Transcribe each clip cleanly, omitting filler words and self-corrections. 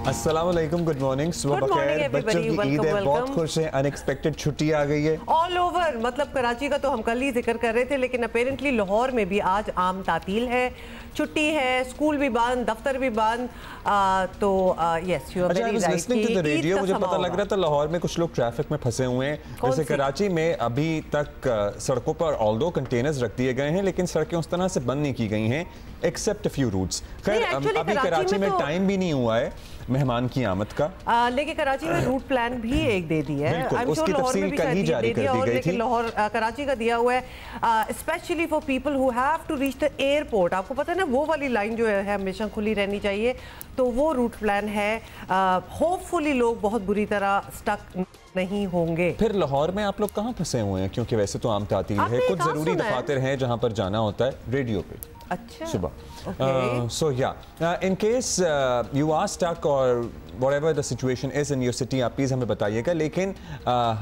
अस्सलाम वालेकुम, good morning, सुबह बखैर। बच्चों की ईद है, बहुत खुश हैं, अनएक्सपेक्टेड छुट्टी आ गई है ऑल ओवर। मतलब कराची का तो हम कल ही जिक्र कर रहे थे, लेकिन अपेरेंटली लाहौर में भी आज आम तातील है, छुट्टी है, स्कूल भी बंद, दफ्तर भी बंद। तो yes, you are very right. Radio मुझे पता लग रहा था लाहौर में कुछ लोग ट्रैफिक में फंसे हुए हैं। जैसे कराची में अभी तक सड़कों पर ऑल्दो कंटेनर्स रख दिए गए हैं, लेकिन सड़कें उस तरह से बंद नहीं की गई हैं एक्सेप्ट फ्यू रूट्स। खैर अभी कराची में टाइम भी नहीं हुआ है मेहमान की आमद का, लेकिन कराची में रूट प्लान भी एक दे दिया है। उसकी तफसील कल ही जारी कर दी गई थी। लाहौर कराची का दिया हुआ है specially for people who have to reach the airport. आपको पता है ना, वो वाली लाइन जो है हमेशा खुली रहनी चाहिए, तो वो रूट प्लान है। होपफुली लोग बहुत बुरी तरह स्टक नहीं होंगे। फिर लाहौर में आप लोग कहाँ फंसे हुए हैं? क्योंकि वैसे तो आम तातील है, कुछ जरूरी दफातर हैं जहाँ पर जाना होता है रेडियो पे। अच्छा, सुबह। So yeah, in case you are stuck or whatever the situation is in your city, आप प्लीज़ हमें बताइएगा। लेकिन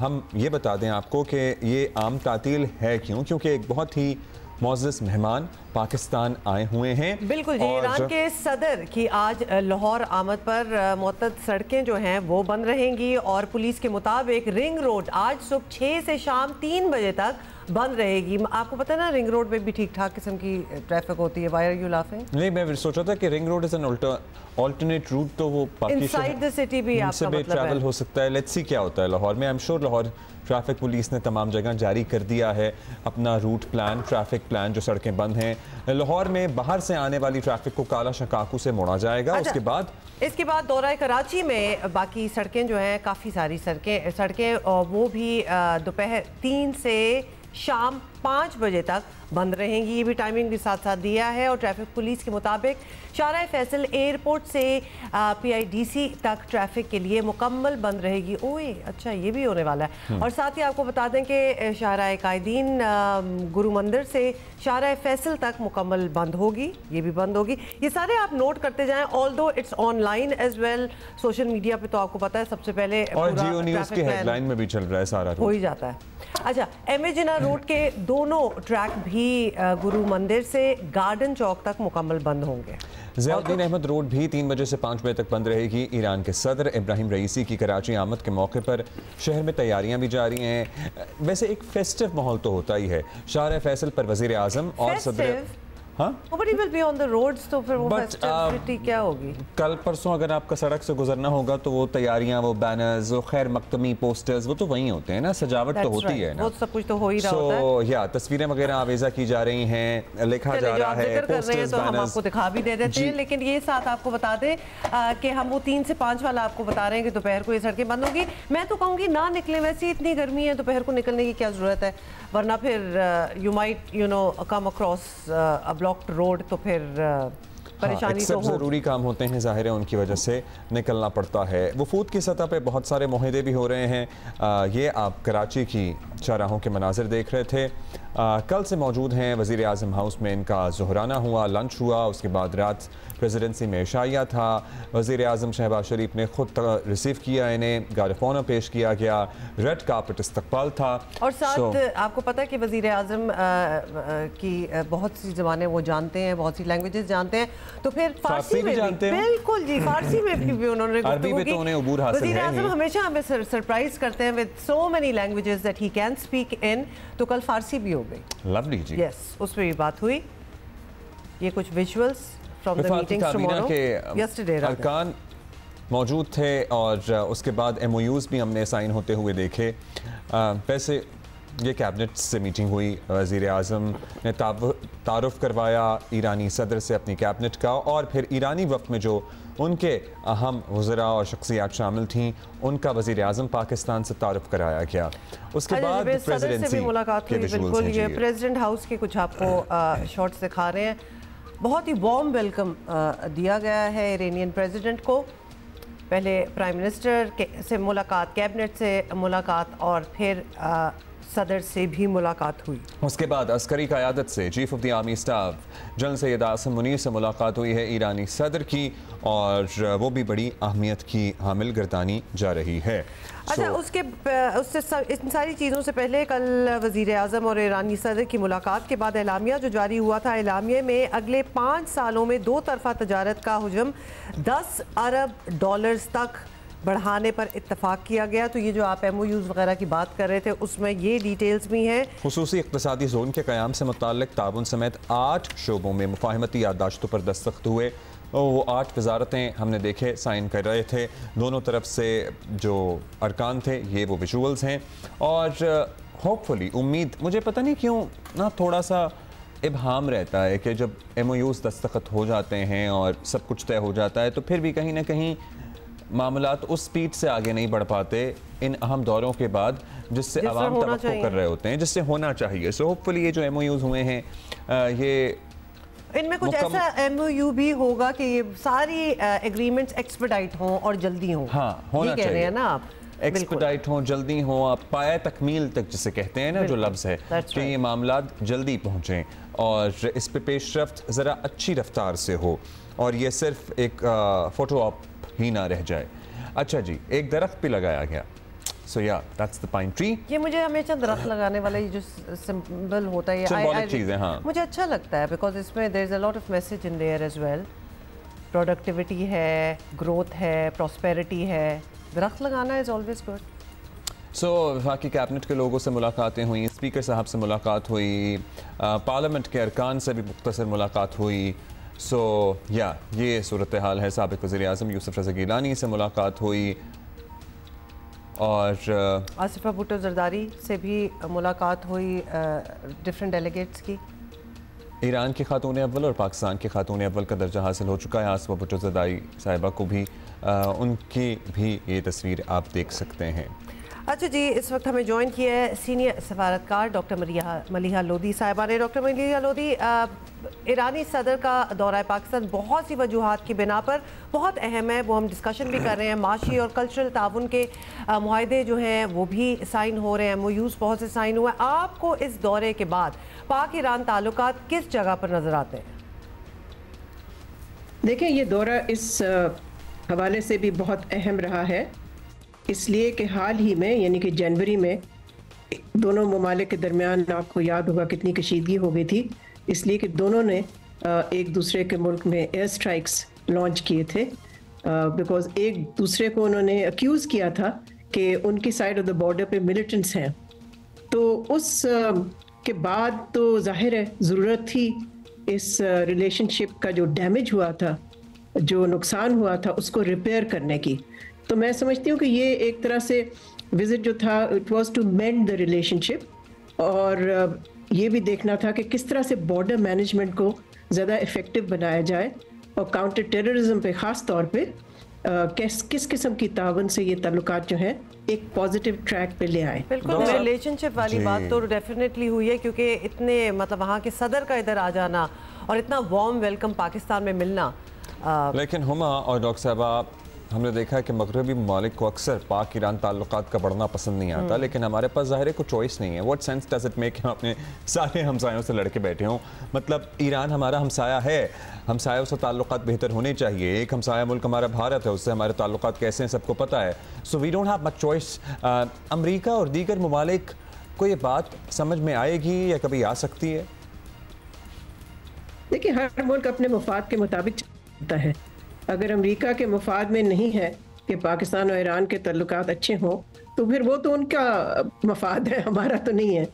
हम ये बता दें आपको कि ये आम तातील है क्यों, क्योंकि एक बहुत ही मोअज़्ज़ज़ मेहमान पाकिस्तान आए हुए हैं। बिल्कुल जी, ईरान के सदर की आज लाहौर आमद पर मुअत्तद सड़कें जो हैं वो बंद रहेंगी, और पुलिस के मुताबिक रिंग रोड आज सुबह 6 से शाम 3 बजे तक बंद रहेगी। आपको पता है ना, रिंग रोड पे भी ठीक ठाक किस्म की ट्रैफिक होती है। Why are you laughing? नहीं, मैं सोच रहा था कि ring road is an alternate route, तो वो इनसाइड द सिटी भी आपका मतलब ट्रैवल हो सकता है। लेट्स सी क्या होता है लाहौर में। I am sure Lahore traffic police ने तमाम जगह जारी कर दिया है अपना रूट प्लान, ट्रैफिक प्लान। जो सड़कें बंद हैं लाहौर में, बाहर से आने वाली ट्रैफिक को काला शकाकू से मोड़ा जाएगा। अच्छा, इसके बाद दौरा कराची में बाकी सड़कें जो हैं, काफ़ी सारी सड़कें वो भी दोपहर 3 से शाम 5 बजे तक बंद रहेंगी। ये भी टाइमिंग भी साथ साथ दिया है। और ट्रैफिक पुलिस के मुताबिक शाहराह फैसल एयरपोर्ट से PIDC तक ट्रैफिक के लिए मुकम्मल बंद रहेगी। ओए अच्छा, ये भी होने वाला है। और साथ ही आपको बता दें कि शाहराह कायदीन गुरु मंदिर से शाहराह फैसल तक मुकम्मल बंद होगी, ये भी बंद होगी। ये सारे आप नोट करते जाएं, although it's online as well. Social media पे तो आपको पता है सबसे पहले और जियो न्यूज़ की हेडलाइन में भी चल रहा है, सारा हो ही जाता है। अच्छा, MA जिन्ना रोड के दोनों ट्रैक भी गुरु मंदिर से गार्डन चौक तक मुकम्मल बंद होंगे। ज़ियाउद्दीन अहमद रोड भी 3 बजे से 5 बजे तक बंद रहेगी। ईरान के सदर इब्राहिम रईसी की कराची आमद के मौके पर शहर में तैयारियां भी जारी हैं। वैसे एक फेस्टिव माहौल तो होता ही है। शाहराह फैसल पर वज़ीर आज़म और सदर तो फिर वो फेस्टिविटी क्या होगी? कल परसों अगर आपका सड़क से गुजरना होगा तो वो तैयारियां, वो बैनर्स, वो खैर मकतमी पोस्टर्स, वो तो वहीं होते हैं ना, सजावट तो होती है ना, वो सब कुछ तो हो ही रहा होता है। या तस्वीरें वगैरह आवेजा की जा रही हैं, लिखा जा रहा है, पोस्टर्स, तो हम आपको दिखा भी दे देते हैं। लेकिन ये साथ आपको बता दें कि हम वो 3 से 5 वाला आपको बता रहे हैं कि दोपहर को ये सड़कें बंद होगी। मैं तो कहूँगी ना निकले, वैसे इतनी गर्मी है, दोपहर को निकलने की क्या ज़रूरत है, वरना फिर you might come across a blocked road, तो फिर परेशानी तो ज़रूरी काम होते हैं, जाहिर है उनकी वजह से निकलना पड़ता है। वफूद की सतह पे बहुत सारे मुहिदे भी हो रहे हैं। ये आप कराची की चौराहों के मनाजिर देख रहे थे। कल से मौजूद हैं वज़ीर आज़म हाउस में, इनका ज़ुहराना हुआ, लंच हुआ, उसके बाद रात प्रेसिडेंसी में इशाइया था। वज़ीर आज़म शहबाज शरीफ ने खुद रिसीव किया इन्हें, गारफोना पेश किया गया, रेड कार्पेट इस्तकबाल था। और साथ आपको पता है कि वज़ीर आज़म की बहुत सी ज़बानें वो जानते हैं, बहुत सी लैंग्वेजेस जानते हैं, तो फिर फारसी में जानते हैं। बिल्कुल जी, फारसी में भी उन्होंने अरबी में तो उन्हें अबूर हासिल है। वज़ीर आज़म हमेशा हमें सरप्राइज करते हैं with so many languages that he can speak in, तो कल फारसी भी हो गई। लवली जी, यस, उस पर भी बात हुई। ये कुछ visuals from the meetings tomorrow yesterday अरकान मौजूद थे, और उसके बाद MOUs भी हमने साइन होते हुए देखे। वैसे ये कैबिनेट से मीटिंग हुई, वज़ीर आज़म ने तारुफ करवाया ईरानी सदर से अपनी कैबिनेट का, और फिर ईरानी वक्त में जो उनके अहम वज़रा और शख्सियात शामिल थीं, उनका वज़ीर आज़म पाकिस्तान से तारुफ कराया गया। उसके बाद प्रेसिडेंसी से भी मुलाकात हुई। बिल्कुल, ये प्रेसिडेंट हाउस के कुछ आपको शॉट्स दिखा रहे हैं। बहुत ही वार्म वेलकम दिया गया है इरानियन प्रेसिडेंट को। पहले प्राइम मिनिस्टर से मुलाकात, कैबिनेट से मुलाकात, और फिर सदर से भी मुलाकात हुई। उसके बाद अस्करी क़यादत से chief of the army staff general Syed Asim Munir से मुलाकात हुई है ईरानी सदर की, और वो भी बड़ी अहमियत की हामिल गर्दानी जा रही है। अच्छा, उससे इन सारी चीज़ों से पहले कल वज़ीर आज़म और ईरानी सदर की मुलाकात के बाद एलामिया जो जारी हुआ था, एलामिया में अगले 5 सालों में 2 तरफ़ा तजारत का हुजम 10 अरब डॉलर्स तक बढ़ाने पर इत्तफाक किया गया। तो ये जो आप MOUs वगैरह की बात कर रहे थे उसमें ये डिटेल्स भी हैं। खुसूसी इक़्तिसादी जोन के क़याम से मुताल्लिक़ ताउन समेत 8 शोबों में मुफ़ाहमती याददाश्तों पर दस्तखत हुए। वो 8 वजारतें हमने देखे साइन कर रहे थे, दोनों तरफ से जो अरकान थे ये वो विजुअल्स हैं, और होपफुली उम्मीद, मुझे पता नहीं क्यों ना थोड़ा सा इबहाम रहता है कि जब MOUs दस्तखत हो जाते हैं और सब कुछ तय हो जाता है तो फिर भी कहीं ना कहीं मामलात उस स्पीड से आगे नहीं बढ़ पाते इन अहम दौरों के बाद जिससे आवाम तवक्को कर रहे होते हैं, जिससे होना चाहिए। सो होपफुली ये जो MOUs हुए हैं ये इनमें कुछ ऐसा MOU भी होगा कि ये सारी एग्रीमेंट्स एक्सपेडाइट हों और जल्दी हों। हाँ, होना चाहिए। कह रहे हैं ना आप, एक्सपेडाइट हों, जल्दी हों, आप पाया तकमील तक जिसे कहते हैं ना जो लफ्ज़ है, कि ये मामलात जल्दी पहुँचें और इस पे पेशरफ्त ज़रा अच्छी रफ्तार से हो और ये सिर्फ एक फ़ोटो ऑप ही ना रह जाए। अच्छा जी, एक दरख्त भी लगाया गया। सो या दैट्स द पाइन ट्री। ये मुझे हमेशा दरख्त लगाने वाला ये जो सिंबल होता है, सिंबॉलिक चीज़ है, हाँ, मुझे अच्छा लगता है बिकॉज इसमें there is a lot of message in there as well. Productivity है, ग्रोथ है, प्रॉस्पेरिटी है, दरख्त लगाना इज ऑलवेज गुड। सो वफाकी कैबिनेट के लोगों से मुलाकातें हुई, स्पीकर साहब से मुलाकात हुई, पार्लियामेंट के अरकान से भी मुख्तसर मुलाकात हुई। सो या ये सूरत हाल है। साबिक़ वज़ीर आज़म यूसुफ रज़ा गिलानी से मुलाकात हुई और आसिफा भुट्टो ज़रदारी से भी मुलाकात हुई, डिफरेंट डेलीगेट्स की। ईरान की खातून अव्वल और पाकिस्तान की खातून अव्वल का दर्जा हासिल हो चुका है आसिफा भुट्टो ज़रदारी साहिबा को भी, उनकी भी ये तस्वीर आप देख सकते हैं। अच्छा जी, इस वक्त हमें ज्वाइन किया है सीनियर सफारतकार डॉक्टर मलिहा लोधी साहिबा ने। डॉक्टर मलिहा लोधी, ईरानी सदर का दौरा पाकिस्तान बहुत सी वजूहात की बिना पर बहुत अहम है, वो हम डिस्कशन भी कर रहे हैं। माशी और कल्चरल ताउन के मुआहदे जो हैं वो भी साइन हो रहे हैं, MOUs बहुत से साइन हुए हैं। आपको इस दौरे के बाद पाक ईरान ताल्लुकात किस जगह पर नज़र आते हैं? देखिए, ये दौरा इस हवाले से भी बहुत अहम रहा है, इसलिए कि हाल ही में यानी कि जनवरी में दोनों ममालिक के दरमियान, आपको याद होगा कितनी कशीदगी हो गई थी, इसलिए कि दोनों ने एक दूसरे के मुल्क में एयर स्ट्राइक्स लॉन्च किए थे, बिकॉज एक दूसरे को उन्होंने अक्यूज़ किया था कि उनकी साइड ऑफ द बॉर्डर पे मिलिटेंट्स हैं। तो उस के बाद तो जाहिर है ज़रूरत थी इस रिलेशनशिप का जो डैमेज हुआ था, जो नुकसान हुआ था, उसको रिपेयर करने की। तो मैं समझती हूँ कि ये एक तरह से विज़िट जो था, it was to mend the relationship, और ये भी देखना था कि किस तरह से बॉर्डर मैनेजमेंट को ज़्यादा इफ़ेक्टिव बनाया जाए और काउंटर टेररिज्म पे ख़ास तौर पे किस किस्म की तावन से ये ताल्लुकात जो हैं एक पॉजिटिव ट्रैक पे ले आए। बिल्कुल, रिलेशनशिप वाली बात तो डेफिनेटली हुई है, क्योंकि इतने मतलब वहाँ के सदर का इधर आ जाना और इतना वार्म वेलकम पाकिस्तान में मिलना। लेकिन हुमा और डॉक्टर साहबा, हमने देखा है कि मगरबी ममालिक को अक्सर पाक ईरान ताल्लुकात का बढ़ना पसंद नहीं आता, लेकिन हमारे पास ज़ाहिर है कोई चॉइस नहीं है। What sense does it make हम अपने सारे हमसायों से लड़के बैठे हों? मतलब ईरान हमारा हमसाया है, हमसायों से ताल्लुकात बेहतर होने चाहिए। एक हमसाया मुल्क हमारा भारत है, उससे हमारे ताल्लुकात कैसे हैं सबको पता है। So we don't have much choice. America और दीगर ममालिक को ये बात समझ में आएगी या कभी आ सकती है? देखिए, हर मुल्क अपने मफाद के मुताबिक चलता है। अगर अमेरिका के मफाद में नहीं है कि पाकिस्तान और ईरान के ताल्लुकात अच्छे हों, तो फिर वो तो उनका मफाद है, हमारा तो नहीं है।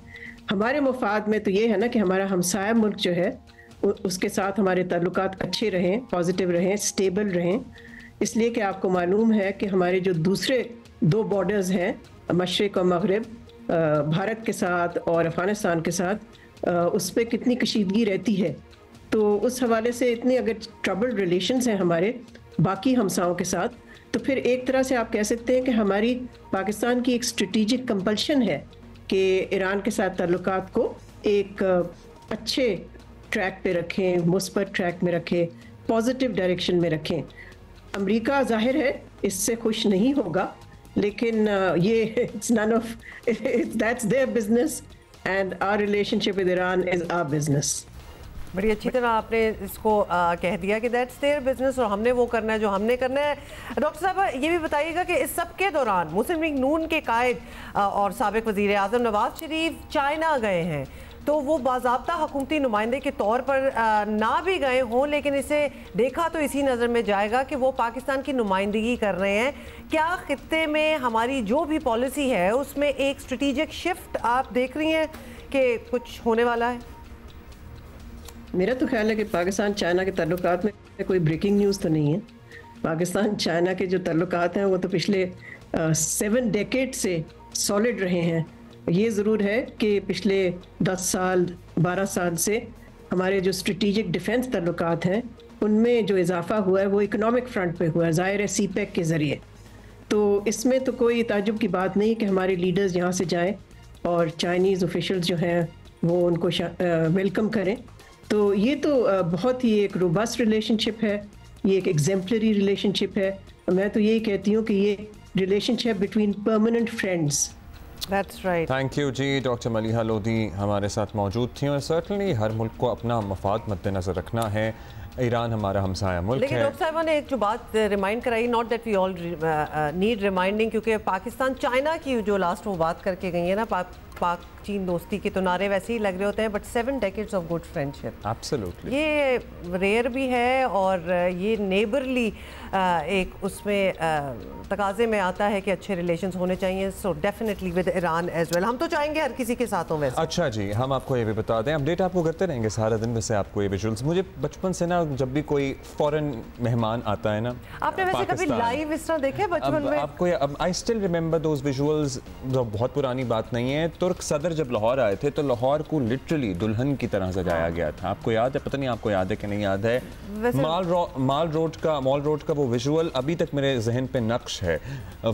हमारे मफाद में तो ये है ना कि हमारा हमसाया मुल्क जो है उसके साथ हमारे ताल्लुकात अच्छे रहें, पॉजिटिव रहें, स्टेबल रहें। इसलिए कि आपको मालूम है कि हमारे जो दूसरे 2 बॉर्डर्स हैं, मशरिक़ और मगरिब, भारत के साथ और अफ़गानिस्तान के साथ, उस पर कितनी कशीदगी रहती है। तो उस हवाले से इतनी अगर ट्रबल्ड रिलेशंस हैं हमारे बाकी हमसाओं के साथ, तो फिर एक तरह से आप कह सकते हैं कि हमारी पाकिस्तान की एक स्ट्रेटेजिक कंपल्शन है कि ईरान के साथ ताल्लुकात को एक अच्छे ट्रैक पे रखें, मुस्बत ट्रैक में रखें, पॉजिटिव डायरेक्शन में रखें। अमेरिका ज़ाहिर है इससे खुश नहीं होगा, लेकिन ये it's none of that's their business and our relationship with Iran is our business. बड़ी अच्छी तरह आपने इसको कह दिया कि दैट्स देयर बिजनेस और हमने वो करना है जो हमने करना है। डॉक्टर साहब ये भी बताइएगा कि इस सब के दौरान मुस्लिम लीग नून के कायद और साबिक वज़ीर आज़म नवाज शरीफ चाइना गए हैं, तो वो बाज़ाब्ता हुकूमती नुमाइंदे के तौर पर ना भी गए हों, लेकिन इसे देखा तो इसी नज़र में जाएगा कि वो पाकिस्तान की नुमाइंदगी कर रहे हैं। क्या खित्ते में हमारी जो भी पॉलिसी है उसमें एक स्ट्रेटेजिक शिफ्ट आप देख रही हैं कि कुछ होने वाला है? मेरा तो ख्याल है कि पाकिस्तान चाइना के ताल्लुकात में कोई ब्रेकिंग न्यूज़ तो नहीं है। पाकिस्तान चाइना के जो ताल्लुकात हैं वो तो पिछले 7 डेकेड से सॉलिड रहे हैं। ये ज़रूर है कि पिछले 10 साल 12 साल से हमारे जो स्ट्रेटेजिक डिफेंस ताल्लुकात हैं उनमें जो इजाफा हुआ है वो इकोनॉमिक फ्रंट पे हुआ है, ज़ाहिर है सीपेक के ज़रिए। तो इसमें तो कोई ताज्जुब की बात नहीं कि हमारे लीडर्स यहाँ से जाएँ और चाइनीज़ ऑफिशियल्स जो हैं वो उनको वेलकम करें। तो ये तो बहुत ही एक रोबस्ट रिलेशनशिप है, ये एक एग्जेम्पलरी रिलेशनशिप है। मैं तो यही कहती हूँ कि ये relationship between permanent friends. That's right. Thank you ji. Doctor Maliha Lodhi हमारे साथ मौजूद थी और सर्टनली हर मुल्क को अपना मफाद मद्देनज़र रखना है। ईरान हमारा हमसाया मुल्क है। लेकिन डॉक्टर साहब ने एक जो बात रिमाइंड कराई, not that we all need reminding, क्योंकि पाकिस्तान चाइना की जो लास्ट वो बात करके गई है ना, पाक चीन दोस्ती के तो नारे वैसे ही लग रहे होते हैं, but 7 decades of good friendship absolutely ये रेयर भी है और ये नेबरली एक उसमें तकाजे में आता है कि अच्छे रिलेशंस होने चाहिए। So definitely with Iran as well. हम तो चाहेंगे हर किसी के साथ हों वैसे। अच्छा जी, हम आपको ये भी बता दें, अपडेट आपको करते रहेंगे सारा दिन। वैसे आपको ये विजुअल्स, मुझे बचपन से ना जब भी कोई फॉरेन मेहमान आता है ना, आपने वैसे कभी लाइव इस तरह देखे बचपन में? आपको I still remember those visuals. जो बहुत पुरानी बात नहीं है, तुर्क सदर जब लाहौर आए थे तो लाहौर को लिटरली दुल्हन की तरह सजाया गया था। आपको याद है? पता नहीं आपको याद है कि नहीं याद है। मॉल रोड का वो विजुअल अभी तक मेरे जहन पे नक्श है।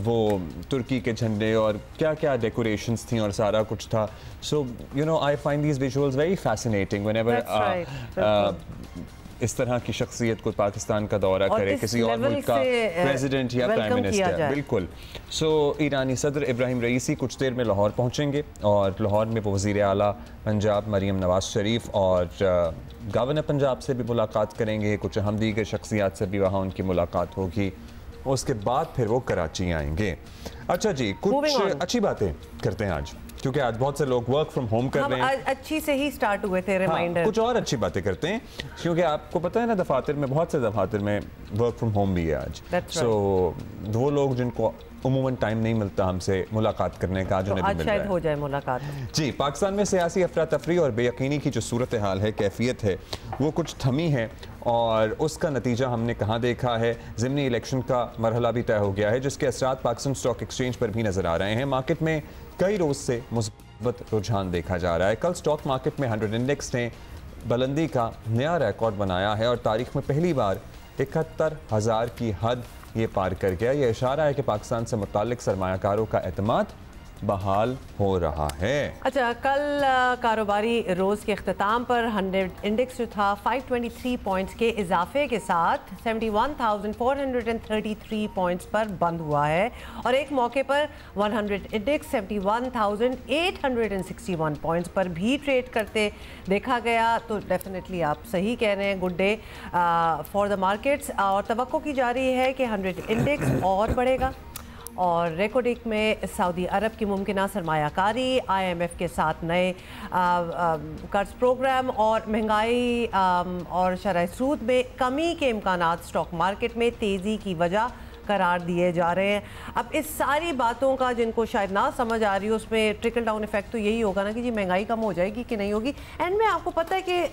वो तुर्की के झंडे और क्या क्या डेकोरेशंस थी और सारा कुछ था। So you know I find these visuals very fascinating whenever इस तरह की शख्सियत को पाकिस्तान का दौरा करे, किसी और मुल्क का प्रेसिडेंट या प्राइम मिनिस्टर। बिल्कुल। सो ईरानी सदर इब्राहिम रईसी कुछ देर में लाहौर पहुंचेंगे और लाहौर में वो वज़ीर आला पंजाब मरीम नवाज शरीफ और गवर्नर पंजाब से भी मुलाकात करेंगे। कुछ अहम दीगर शख्सियात से भी वहाँ उनकी मुलाकात होगी। उसके बाद फिर वो कराची आएंगे। अच्छा जी, कुछ अच्छी बातें करते हैं आज, क्योंकि आज बहुत से लोग वर्क फ्रॉम होम कर रहे हैं। अच्छी से ही स्टार्ट हुए थे रिमाइंडर। कुछ और अच्छी बातें करते हैं, क्योंकि आपको पता है ना दफातर में, बहुत से दफातर में वर्क फ्रॉम होम भी है आज। सो वो लोग जिनको उमूमन टाइम नहीं मिलता हमसे मुलाकात करने का, आज उन्हें भी मिल रहा है। हो जाए मुलाकात जी। पाकिस्तान में सियासी अफरा तफरी और बेयकीनी की जो सूरत हाल है, कैफियत है, वो कुछ थमी है और उसका नतीजा हमने कहाँ देखा है। ज़िमनी इलेक्शन का मरहला भी तय हो गया है, जिसके असरात पाकिस्तान स्टॉक एक्सचेंज पर भी नजर आ रहे हैं। मार्केट में कई रोज से मुस्बत रुझान देखा जा रहा है। कल स्टॉक मार्केट में 100 इंडेक्स ने बुलंदी का नया रिकॉर्ड बनाया है और तारीख में पहली बार 71,000 की हद ये पार कर गया। ये इशारा है कि पाकिस्तान से मुताल्लिक सरमायाकारों का एतमाद बहाल हो रहा है। अच्छा, कल कारोबारी रोज़ के अख्ताम पर 100 इंडेक्स जो था 523 पॉइंट्स के इजाफे के साथ 71,433 पॉइंट्स पर बंद हुआ है और एक मौके पर 100 इंडेक्स 71,861 पॉइंट्स पर भी ट्रेड करते देखा गया। तो डेफिनेटली आप सही कह रहे हैं, good day for the markets. और तवक्को की जा रही है कि 100 इंडेक्स और बढ़ेगा और रेकोडिक में सऊदी अरब की मुमकिना सरमायाकारी, IMF के साथ नए कर्ज प्रोग्राम और महंगाई और शरह सूद में कमी के इम्कानात स्टॉक मार्केट में तेज़ी की वजह करार दिए जा रहे हैं। अब इस सारी बातों का जिनको शायद ना समझ आ रही हो, उसमें ट्रिकल डाउन इफेक्ट तो यही होगा ना कि जी महंगाई कम हो जाएगी कि नहीं होगी। एंड में आपको पता है कि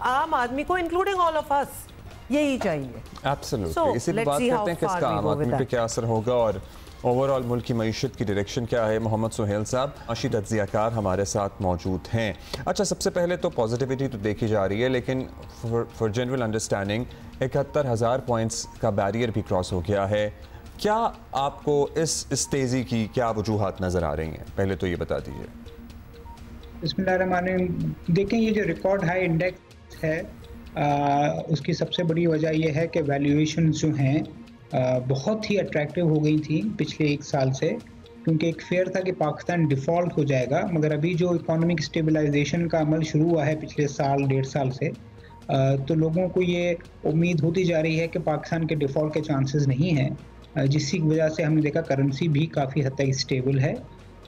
आम आदमी को इंक्लूडिंग ऑल ऑफ अस यही चाहिए। एब्सोल्युटली। इसीलिए बात करते हैं कि इसका आम आदमी पे क्या असर होगा और ओवरऑल मुल्क की मईशत की डायरेक्शन क्या है। मोहम्मद सुहेल साहब माशी तज्जियाकार हमारे साथ मौजूद हैं। अच्छा, सबसे पहले तो पॉजिटिविटी तो देखी जा रही है, लेकिन फॉर जनरल अंडरस्टैंडिंग 71,000 पॉइंट्स का बैरियर भी क्रॉस हो गया है। क्या आपको इस तेज़ी की क्या वजूहात नज़र आ रही हैं? पहले तो ये बता दीजिए। बिस्मिल्लाहिर्रहमानिर्रहीम। देखें, ये जो रिकॉर्ड हाई इंडेक्स है उसकी सबसे बड़ी वजह यह है कि वैल्यूएशन जो हैं बहुत ही अट्रैक्टिव हो गई थी पिछले 1 साल से, क्योंकि एक फेयर था कि पाकिस्तान डिफ़ॉल्ट हो जाएगा। मगर अभी जो इकोनॉमिक स्टेबलाइजेशन का अमल शुरू हुआ है पिछले साल 1.5 साल से, तो लोगों को ये उम्मीद होती जा रही है कि पाकिस्तान के डिफ़ॉल्ट के चांसेस नहीं हैं, जिसकी वजह से हमने देखा करेंसी भी काफ़ी हद तक स्टेबल है।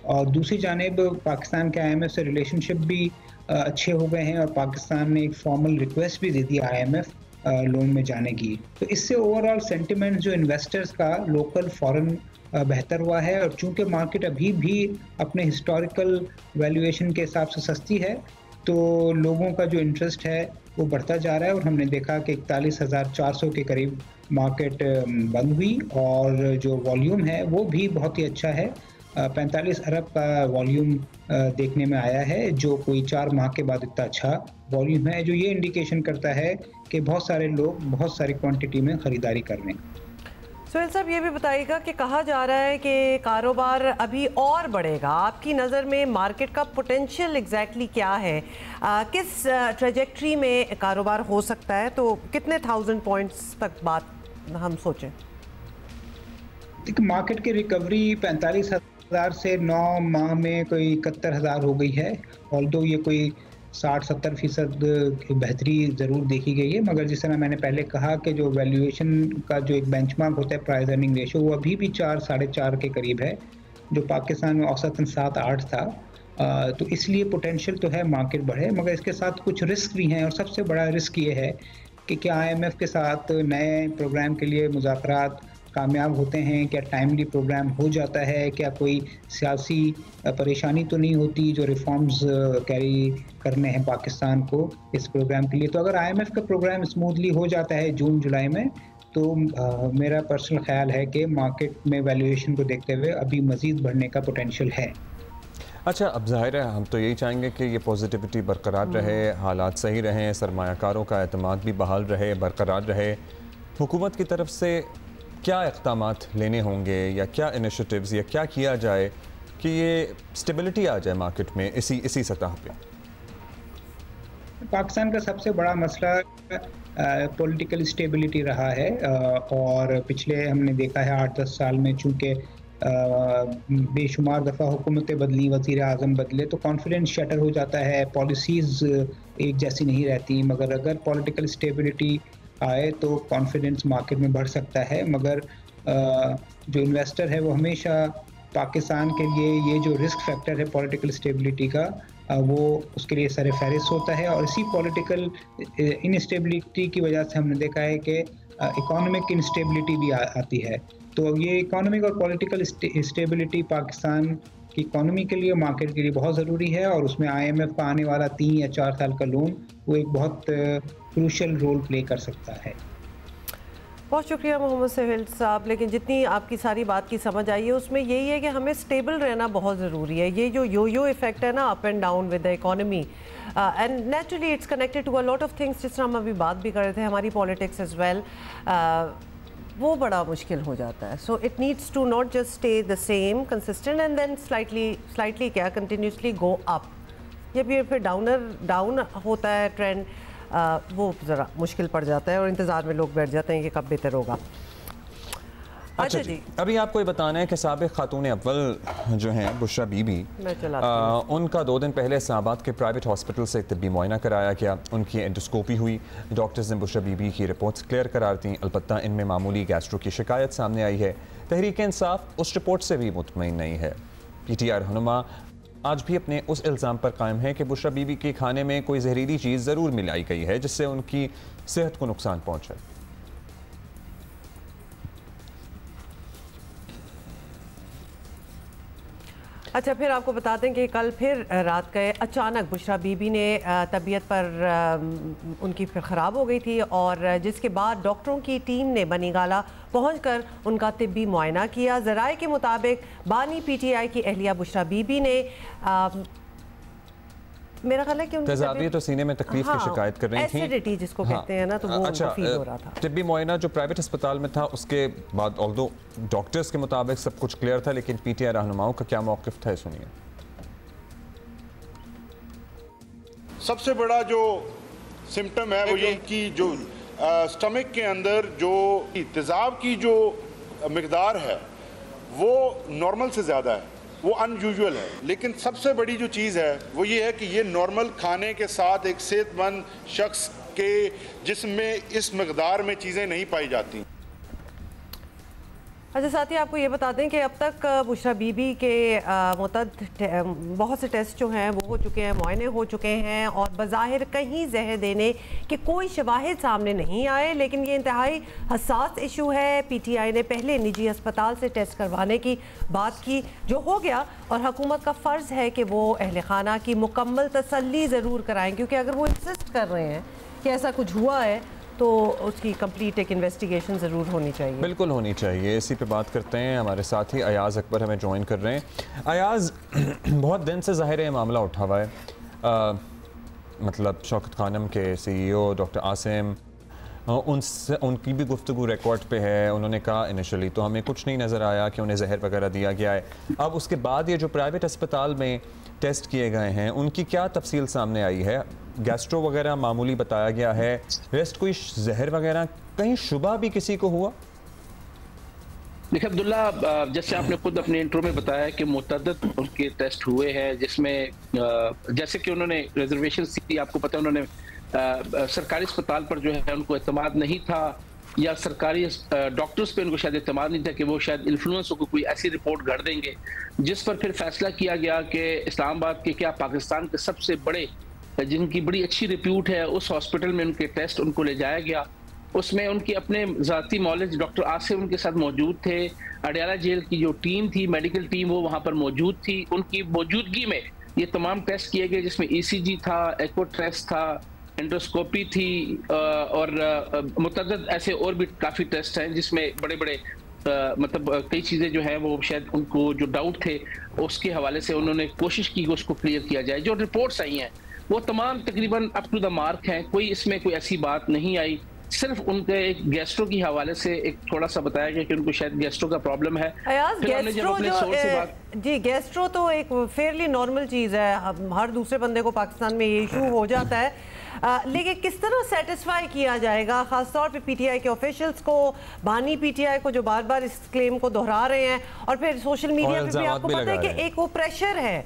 और दूसरी जानिब पाकिस्तान के IMF से रिलेशनशिप भी अच्छे हो गए हैं और पाकिस्तान ने एक फॉर्मल रिक्वेस्ट भी दे दी IMF लोन में जाने की। तो इससे ओवरऑल सेंटिमेंट जो इन्वेस्टर्स का लोकल फॉरेन बेहतर हुआ है, और चूंकि मार्केट अभी भी अपने हिस्टोरिकल वैल्यूएशन के हिसाब से सस्ती है, तो लोगों का जो इंटरेस्ट है वो बढ़ता जा रहा है। और हमने देखा कि 41,400 के करीब मार्केट बंद हुई, और जो वॉल्यूम है वो भी बहुत ही अच्छा है। 45 अरब का वॉल्यूम देखने में आया है, जो कोई 4 माह के बाद इतना अच्छा वॉल्यूम है, जो ये इंडिकेशन करता है कि बहुत सारे लोग बहुत सारी क्वांटिटी में ख़रीदारी कर रहे हैं। सुहेल साहब, ये भी बताइएगा कि कहा जा रहा है कि कारोबार अभी और बढ़ेगा। आपकी नज़र में मार्केट का पोटेंशियल एग्जैक्टली क्या है? किस ट्रेजेक्ट्री में कारोबार हो सकता है? तो कितने 1000 पॉइंट्स तक बात हम सोचें? देखिए, मार्केट की रिकवरी 45,000 से 9 माह में कोई 71,000 हो गई है। ऑल्दो ये कोई 60-70% बेहतरी ज़रूर देखी गई है, मगर जिस तरह मैंने पहले कहा कि जो वैल्यूएशन का जो एक बेंचमार्क होता है प्राइस अर्निंग रेशियो, वो अभी भी 4-4.5 के करीब है, जो पाकिस्तान में औसतन 7-8 था। तो इसलिए पोटेंशियल तो है मार्केट बढ़े, मगर इसके साथ कुछ रिस्क भी हैं। और सबसे बड़ा रिस्क ये है कि क्या IMF के साथ नए प्रोग्राम के लिए मुज़ाकरात कामयाब होते हैं, क्या टाइमली प्रोग्राम हो जाता है, क्या कोई सियासी परेशानी तो नहीं होती जो रिफॉर्म्स कैरी करने हैं पाकिस्तान को इस प्रोग्राम के लिए। तो अगर IMF का प्रोग्राम स्मूथली हो जाता है जून-जुलाई में, तो मेरा पर्सनल ख्याल है कि मार्केट में वैल्यूएशन को देखते हुए अभी मज़ीद बढ़ने का पोटेंशियल है। अच्छा, अब ज़ाहिर है हम तो यही चाहेंगे कि ये पॉजिटिविटी बरकरार रहे, हालात सही रहें, सरमायाकारों का एतमाद भी बहाल रहे, बरकरार रहे। हुकूमत की तरफ से क्या इक़दामात लेने होंगे, या क्या इनिशिएटिव्स, या क्या किया जाए कि ये स्टेबिलिटी आ जाए मार्केट में इसी सतह पे? पाकिस्तान का सबसे बड़ा मसला पॉलिटिकल स्टेबिलिटी रहा है, और पिछले हमने देखा है 8-10 साल में, चूँकि बेशुमार दफ़ा हुकूमतें बदली, वज़ीर आज़म बदले, तो कॉन्फिडेंस शटर हो जाता है, पॉलिसीज़ एक जैसी नहीं रहती। मगर अगर पॉलिटिकल स्टेबिलिटी आए तो कॉन्फिडेंस मार्केट में बढ़ सकता है। मगर जो इन्वेस्टर है वो हमेशा पाकिस्तान के लिए ये जो रिस्क फैक्टर है पॉलिटिकल स्टेबिलिटी का, वो उसके लिए सर फहरिस्त होता है। और इसी पॉलिटिकल इनस्टेबिलिटी की वजह से हमने देखा है कि इकोनॉमिक इंस्टेबिलिटी भी आती है। तो ये इकोनॉमिक और पॉलिटिकल स्टेबिलिटी पाकिस्तान की इकोनॉमी के लिए, मार्केट के लिए बहुत ज़रूरी है, और उसमें IMF का आने वाला 3 या 4 साल का लोन वो एक बहुत क्रूशल रोल प्ले कर सकता है। बहुत शुक्रिया मोहम्मद सुहेल साहब। लेकिन जितनी आपकी सारी बात की समझ आई है उसमें यही है कि हमें स्टेबल रहना बहुत ज़रूरी है। ये जो यो इफेक्ट है ना, up and down with the economy, and naturally it's connected to a lot of things, जिस तरह हम अभी बात भी कर रहे थे, हमारी पॉलिटिक्स एज वेल, वो बड़ा मुश्किल हो जाता है। So it needs to not just stay the same consistent and then slightly क्या कंटिन्यूसली गो अप। ये फिर डाउन होता है ट्रेंड, वो ज़रा मुश्किल पड़ जाता है और इंतज़ार में लोग बैठ जाते हैं कि कब बेहतर होगा। अच्छा जी, अभी आपको ये बताना है कि साबिक़ खातून अव्वल जो हैं बुशरा बीबी, उनका 2 दिन पहले इस्लामाबाद के प्राइवेट हॉस्पिटल से तिब्बी मुआयना कराया गया। उनकी एंडोस्कोपी हुई। डॉक्टर्स ने बुशरा बीबी की रिपोर्ट्स क्लियर करार दी, अलबत्ता इनमें मामूली गैस्ट्रो की शिकायत सामने आई है। तहरीक इंसाफ उस रिपोर्ट से भी मुतमईन नहीं है। PTI रहनुमा आज भी अपने उस इल्ज़ाम पर कायम है कि बुशरा बीबी के खाने में कोई जहरीली चीज़ ज़रूर मिलाई गई है जिससे उनकी सेहत को नुकसान पहुँचे। अच्छा, फिर आपको बता दें कि कल फिर रात गए अचानक बुशरा बीबी ने तबीयत पर उनकी फिर ख़राब हो गई थी, और जिसके बाद डॉक्टरों की टीम ने बनीगाला पहुंचकर उनका तिब्बी मुआयना किया। ज़राए के मुताबिक बानी PTI की अहलिया बुशरा बीबी ने मेरा ख्याल है कि तेजाबियत और सीने में तकलीफ की शिकायत कर रही थी, एसिडिटी जिसको कहते हैं ना, तो वो फील हो रहा था। तिब्बी मुआयना जो प्राइवेट अस्पताल में था उसके बाद ऑल्दो डॉक्टर्स के मुताबिक सब कुछ क्लियर था, लेकिन PTI रहनुमाओं का क्या मौक़िफ़ था, सुनिए। सबसे बड़ा जो सिम्टम है वो ये कि जो स्टमक के अंदर जो तेज़ाब की जो मिकदार है वो नॉर्मल से ज़्यादा है, वो अनयूजुअल है। लेकिन सबसे बड़ी जो चीज़ है वो ये है कि ये नॉर्मल खाने के साथ एक सेहतमंद शख्स के जिस्म में इस मिकदार में चीज़ें नहीं पाई जाती। अच्छा साथ ही आपको ये बता दें कि अब तक बुशरा बीबी के बहुत से टेस्ट जो हैं वो हो चुके हैं, मुआयने हो चुके हैं और बज़ाहिर कहीं जहर देने के कोई शवाहिद सामने नहीं आए, लेकिन ये इंतहाई हसास इशू है। PTI ने पहले निजी अस्पताल से टेस्ट करवाने की बात की, जो हो गया, और हुकूमत का फ़र्ज़ है कि वो अहल खाना की मुकम्मल तसल्ली ज़रूर कराएँ, क्योंकि अगर वो इंसिस्ट कर रहे हैं कि ऐसा कुछ हुआ है तो उसकी कंप्लीट एक इन्वेस्टिगेशन ज़रूर होनी चाहिए। बिल्कुल होनी चाहिए। इसी पे बात करते हैं, हमारे साथ ही अयाज़ अकबर हमें ज्वाइन कर रहे हैं। अयाज़, बहुत दिन से ज़ाहिर है मामला उठा हुआ है, मतलब शौकत खानम के CEO डॉक्टर आसिम, उनसे उनकी भी गुफ्तगू रिकॉर्ड पे है। उन्होंने कहा इनिशियली तो हमें कुछ नहीं नज़र आया कि उन्हें जहर वगैरह दिया गया है। अब उसके बाद ये जो प्राइवेट अस्पताल में टेस्ट किए गए हैं उनकी क्या तफसील सामने आई है? गैस्ट्रो वगैरह मामूली बताया गया है, रेस्ट कोई जहर वगैरह कहीं शुबा भी किसी को हुआ? देखिए अब्दुल्ला, जैसे आपने खुद अपने इंट्रो में बताया कि मुतअद्दिद उनके टेस्ट हुए हैं, जिसमें जैसे कि उन्होंने रिजर्वेशन दी, आपको पता है उन्होंने सरकारी अस्पताल पर जो है उनको एतमाद नहीं था, या सरकारी डॉक्टर्स पे उनको शायद एतमाद नहीं था कि वो शायद इन्फ्लुएंस को कोई ऐसी रिपोर्ट गढ़ देंगे, जिस पर फिर फैसला किया गया कि इस्लामाबाद के क्या पाकिस्तान के सबसे बड़े, जिनकी बड़ी अच्छी रिप्यूट है, उस हॉस्पिटल में उनके टेस्ट उनको ले जाया गया। उसमें उनके अपने ज़ाती मौलिज डॉक्टर आसिम उनके साथ मौजूद थे। अडयाला जेल की जो टीम थी, मेडिकल टीम, वो वहाँ पर मौजूद थी। उनकी मौजूदगी में ये तमाम टेस्ट किए गए, जिसमें ECG था, एको टेस्ट था, एंडोस्कोपी थी और मुतअद्दिद ऐसे और भी काफ़ी टेस्ट हैं, जिसमें बड़े बड़े मतलब कई चीज़ें जो है वो शायद उनको जो डाउट थे उसके हवाले से उन्होंने कोशिश की कि उसको क्लियर किया जाए। जो रिपोर्ट्स आई हैं वो तमाम तकरीबन अप टू द मार्क हैं, कोई इसमें कोई ऐसी बात नहीं आई। सिर्फ उनके एक गैस्ट्रो के हवाले से एक थोड़ा सा बताया गया कि उनको शायद गैस्ट्रो का प्रॉब्लम है। गैस्ट्रो तो एक फेयरली नॉर्मल चीज़ है, हर दूसरे बंदे को पाकिस्तान में ये इशू हो जाता है, लेकिन किस तरह सेटिस्फाई किया जाएगा खासतौर पे PTI के ऑफिशियल्स को, बानी PTI को जो बार बार इस क्लेम को दोहरा रहे हैं, और फिर सोशल मीडिया पे भी आपको पता है कि एक वो प्रेशर है,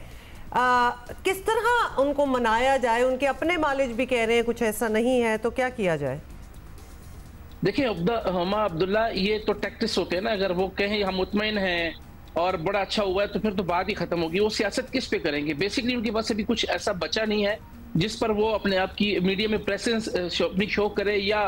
किस तरह उनको मनाया जाए? उनके अपने मालिज भी कह रहे हैं कुछ ऐसा नहीं है, तो क्या किया जाए? देखिए अब्दुल्ला, ये तो टैक्टिस होते हैं ना, अगर वो कहें हम मुतमईन हैं और बड़ा अच्छा हुआ है तो फिर तो बात ही खत्म होगी। वो सियासत किस पे करेंगे? बेसिकली उनके पास अभी कुछ ऐसा बचा नहीं है जिस पर वो अपने आप की मीडिया में प्रेजेंस अपनी शो करे या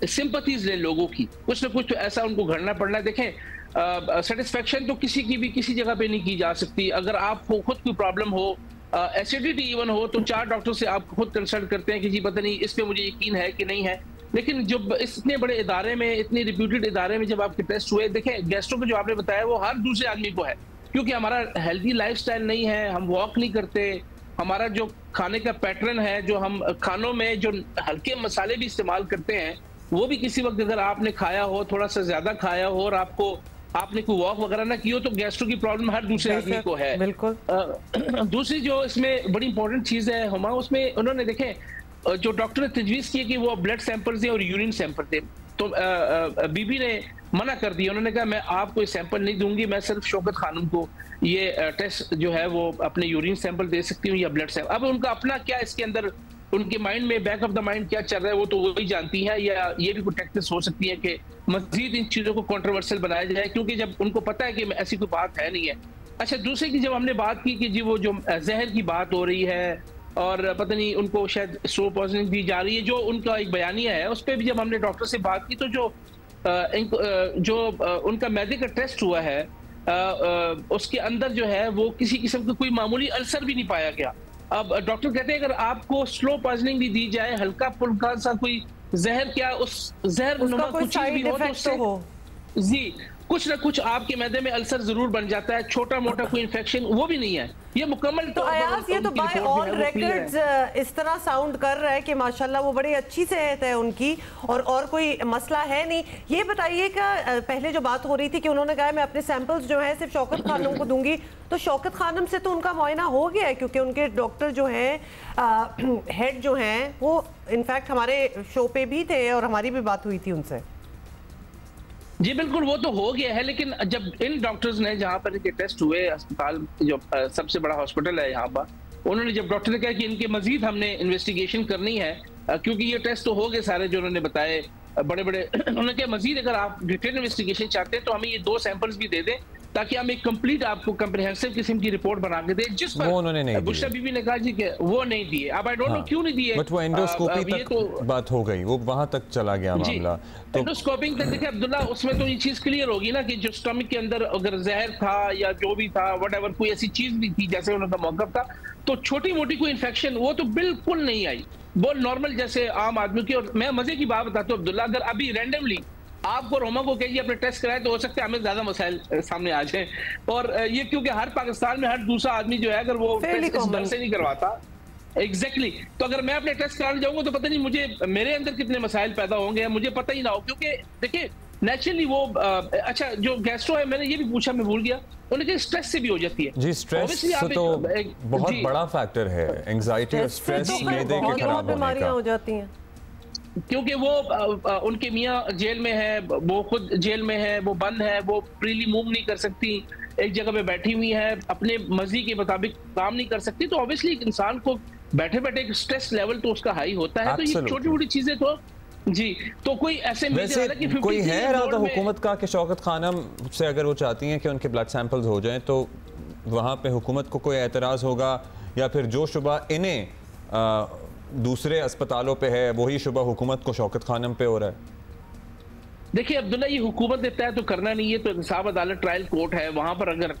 सिंपैथीज ले लोगों की। कुछ ना कुछ तो ऐसा उनको घड़ना पड़ना है। देखें, सेटिस्फेक्शन तो किसी की भी किसी जगह पे नहीं की जा सकती। अगर आपको खुद कोई प्रॉब्लम हो, एसिडिटी इवन हो, तो 4 डॉक्टर से आप खुद कंसल्ट करते हैं कि जी पता नहीं इस पे मुझे यकीन है कि नहीं है। लेकिन जब इतने बड़े इदारे में, इतने रिप्यूटेड इदारे में जब आपके टेस्ट हुए, देखें गैस्ट्रो को जो आपने बताया वो हर दूसरे आदमी को है, क्योंकि हमारा हेल्दी लाइफस्टाइल नहीं है, हम वॉक नहीं करते, हमारा जो खाने का पैटर्न है, जो हम खानों में जो हल्के मसाले भी इस्तेमाल करते हैं, वो भी किसी वक्त अगर आपने खाया हो, थोड़ा सा ज्यादा खाया हो और आपने कोई वॉक वगैरह ना की हो, तो गैस्ट्रो की प्रॉब्लम हर दूसरे आदमी को है। बिल्कुल। दूसरी जो इसमें बड़ी इंपॉर्टेंट चीज है हुमा, उसमें उन्होंने देखें जो डॉक्टर ने तजवीज़ की कि वो ब्लड सैंपल थे और यूरिन सैंपल थे, तो बीबी ने मना कर दिया। उन्होंने कहा मैं आपको ये सैंपल नहीं दूंगी, मैं सिर्फ शौकत खानम को ये टेस्ट जो है वो अपने यूरिन सैंपल दे सकती हूँ या ब्लड सैंपल। अब उनका अपना क्या इसके अंदर, उनके माइंड में बैक ऑफ द माइंड क्या चल रहा है वो तो वही जानती है, या ये भी कोई टैक्टिस हो सकती है कि मजीद इन चीज़ों को कॉन्ट्रोवर्शियल बनाया जाए, क्योंकि जब उनको पता है कि ऐसी कोई बात है नहीं है। अच्छा, दूसरे की जब हमने बात की कि जी वो जो जहर की बात हो रही है और पता नहीं उनको शायद स्लो पॉइजनिंग दी जा रही है, जो उनका एक बयानिया है, उस पर भी जब हमने डॉक्टर से बात की तो जो उनका मैदे का टेस्ट हुआ है उसके अंदर जो है वो किसी किस्म का कोई मामूली अल्सर भी नहीं पाया गया। अब डॉक्टर कहते हैं अगर आपको स्लो पॉइजनिंग भी दी जाए, हल्का फुल्का सा कोई जहर, क्या उस जहर नुमा कुछ भी हो तो उससे जी कुछ ना कुछ आपके मैदे में अल्सर जरूर बन जाता है, छोटा मोटा कोई इन्फेक्शन वो भी नहीं है, ये मुकम्मल। तो अयाज ये तो बाय ऑल रिकॉर्ड्स इस तरह साउंड कर रहा है कि माशाल्लाह वो बड़ी अच्छी सेहत है उनकी और कोई मसला है नहीं। ये बताइएगा, पहले जो बात हो रही थी कि उन्होंने कहा मैं अपने सैंपल्स जो है सिर्फ शौकत खानम को दूंगी, तो शौकत खानम से तो उनका मुआयना हो गया है क्योंकि उनके डॉक्टर जो हैं हेड जो हैं वो इनफैक्ट हमारे शो पे भी थे और हमारी भी बात हुई थी उनसे। जी बिल्कुल, वो तो हो गया है, लेकिन जब इन डॉक्टर्स ने जहाँ पर इनके टेस्ट हुए, अस्पताल जो सबसे बड़ा हॉस्पिटल है यहाँ पर, उन्होंने जब डॉक्टर ने कहा कि इनके मजीद हमने इन्वेस्टिगेशन करनी है क्योंकि ये टेस्ट तो हो गए सारे जो उन्होंने बताए बड़े बड़े, उन्होंने कहा मजीद अगर आप डिटेल इन्वेस्टिगेशन चाहते हैं तो हमें ये 2 सैंपल्स भी दे दें ताकि हम एक कंप्लीट आपको कंप्रिहेंसिव किस्म की रिपोर्ट बना के दें, जिस पर उन्होंने नहीं बुशरा बीबी ने कहा जी कि वो नहीं दिए। अब आई डोंट नो क्यों नहीं दिए, बट वो एंडोस्कोपी तक तो बात हो गई, वो वहां तक चला गया मामला। तो एंडोस्कोपिंग तक देखिए अब्दुल्ला, उसमें तो ये चीज क्लियर होगी ना कि जो स्टमक के अंदर अगर जहर था या जो भी था व्हाटएवर, कोई ऐसी चीज भी थी जैसे उनका मौकफ था, तो छोटी मोटी कोई इन्फेक्शन वो तो बिल्कुल नहीं आई, वो नॉर्मल जैसे आम आदमी की। और मैं मजे की बात बताता हूँ अब्दुल्ला, अगर अभी रैंडमली आपको रोमा को कहिए अपने टेस्ट कराए तो हो सकता है हमें ज्यादा मसाइल सामने आ जाए। और ये क्योंकि हर पाकिस्तान में हर दूसरा आदमी जो है अगर वो टेस्ट इस दर से नहीं करवाता, एग्जैक्टली तो अगर मैं अपने टेस्ट कराने जाऊंगा तो पता नहीं मुझे मेरे अंदर कितने मसाइल पैदा होंगे, मुझे पता ही ना हो। क्योंकि देखिए नेचुरली वो अच्छा जो गैस्ट्रो है, मैंने ये भी पूछा, मैं भूल गया, उन्हें स्ट्रेस से भी हो जाती है। जी स्ट्रेस तो बहुत बड़ा फैक्टर है, एंजाइटी और स्ट्रेस मैदे के खराब होने का हो जाती हैं क्योंकि वो उनके मियाँ जेल में है, वो खुद जेल में है, वो बंद है, वो फ्रीली मूव नहीं कर सकती, एक जगह पे बैठी हुई है, अपने मर्जी के मुताबिक काम नहीं कर सकती, तो ऑब्वियसली इंसान को बैठे बैठे एक स्ट्रेस लेवल तो उसका हाई होता है। तो ये छोटी छोटी चीजें तो जी, तो कोई ऐसे कि कोई है इरादा हुकूमत का कि शौकत खानम से अगर वो चाहती हैं कि उनके ब्लड सैंपल्स हो जाएं तो वहाँ पे हुकूमत को कोई एतराज़ होगा, या फिर जो शुबा इन्हें दूसरे अस्पतालों पे है वही शुबा हुकूमत को शौकत खानम पे हो रहा है? देखिए अब्दुल्ला, ये हुकूमत देता है तो करना नहीं है, तो इंसाफ अदालत ट्रायल कोर्ट है, वहां पर अगर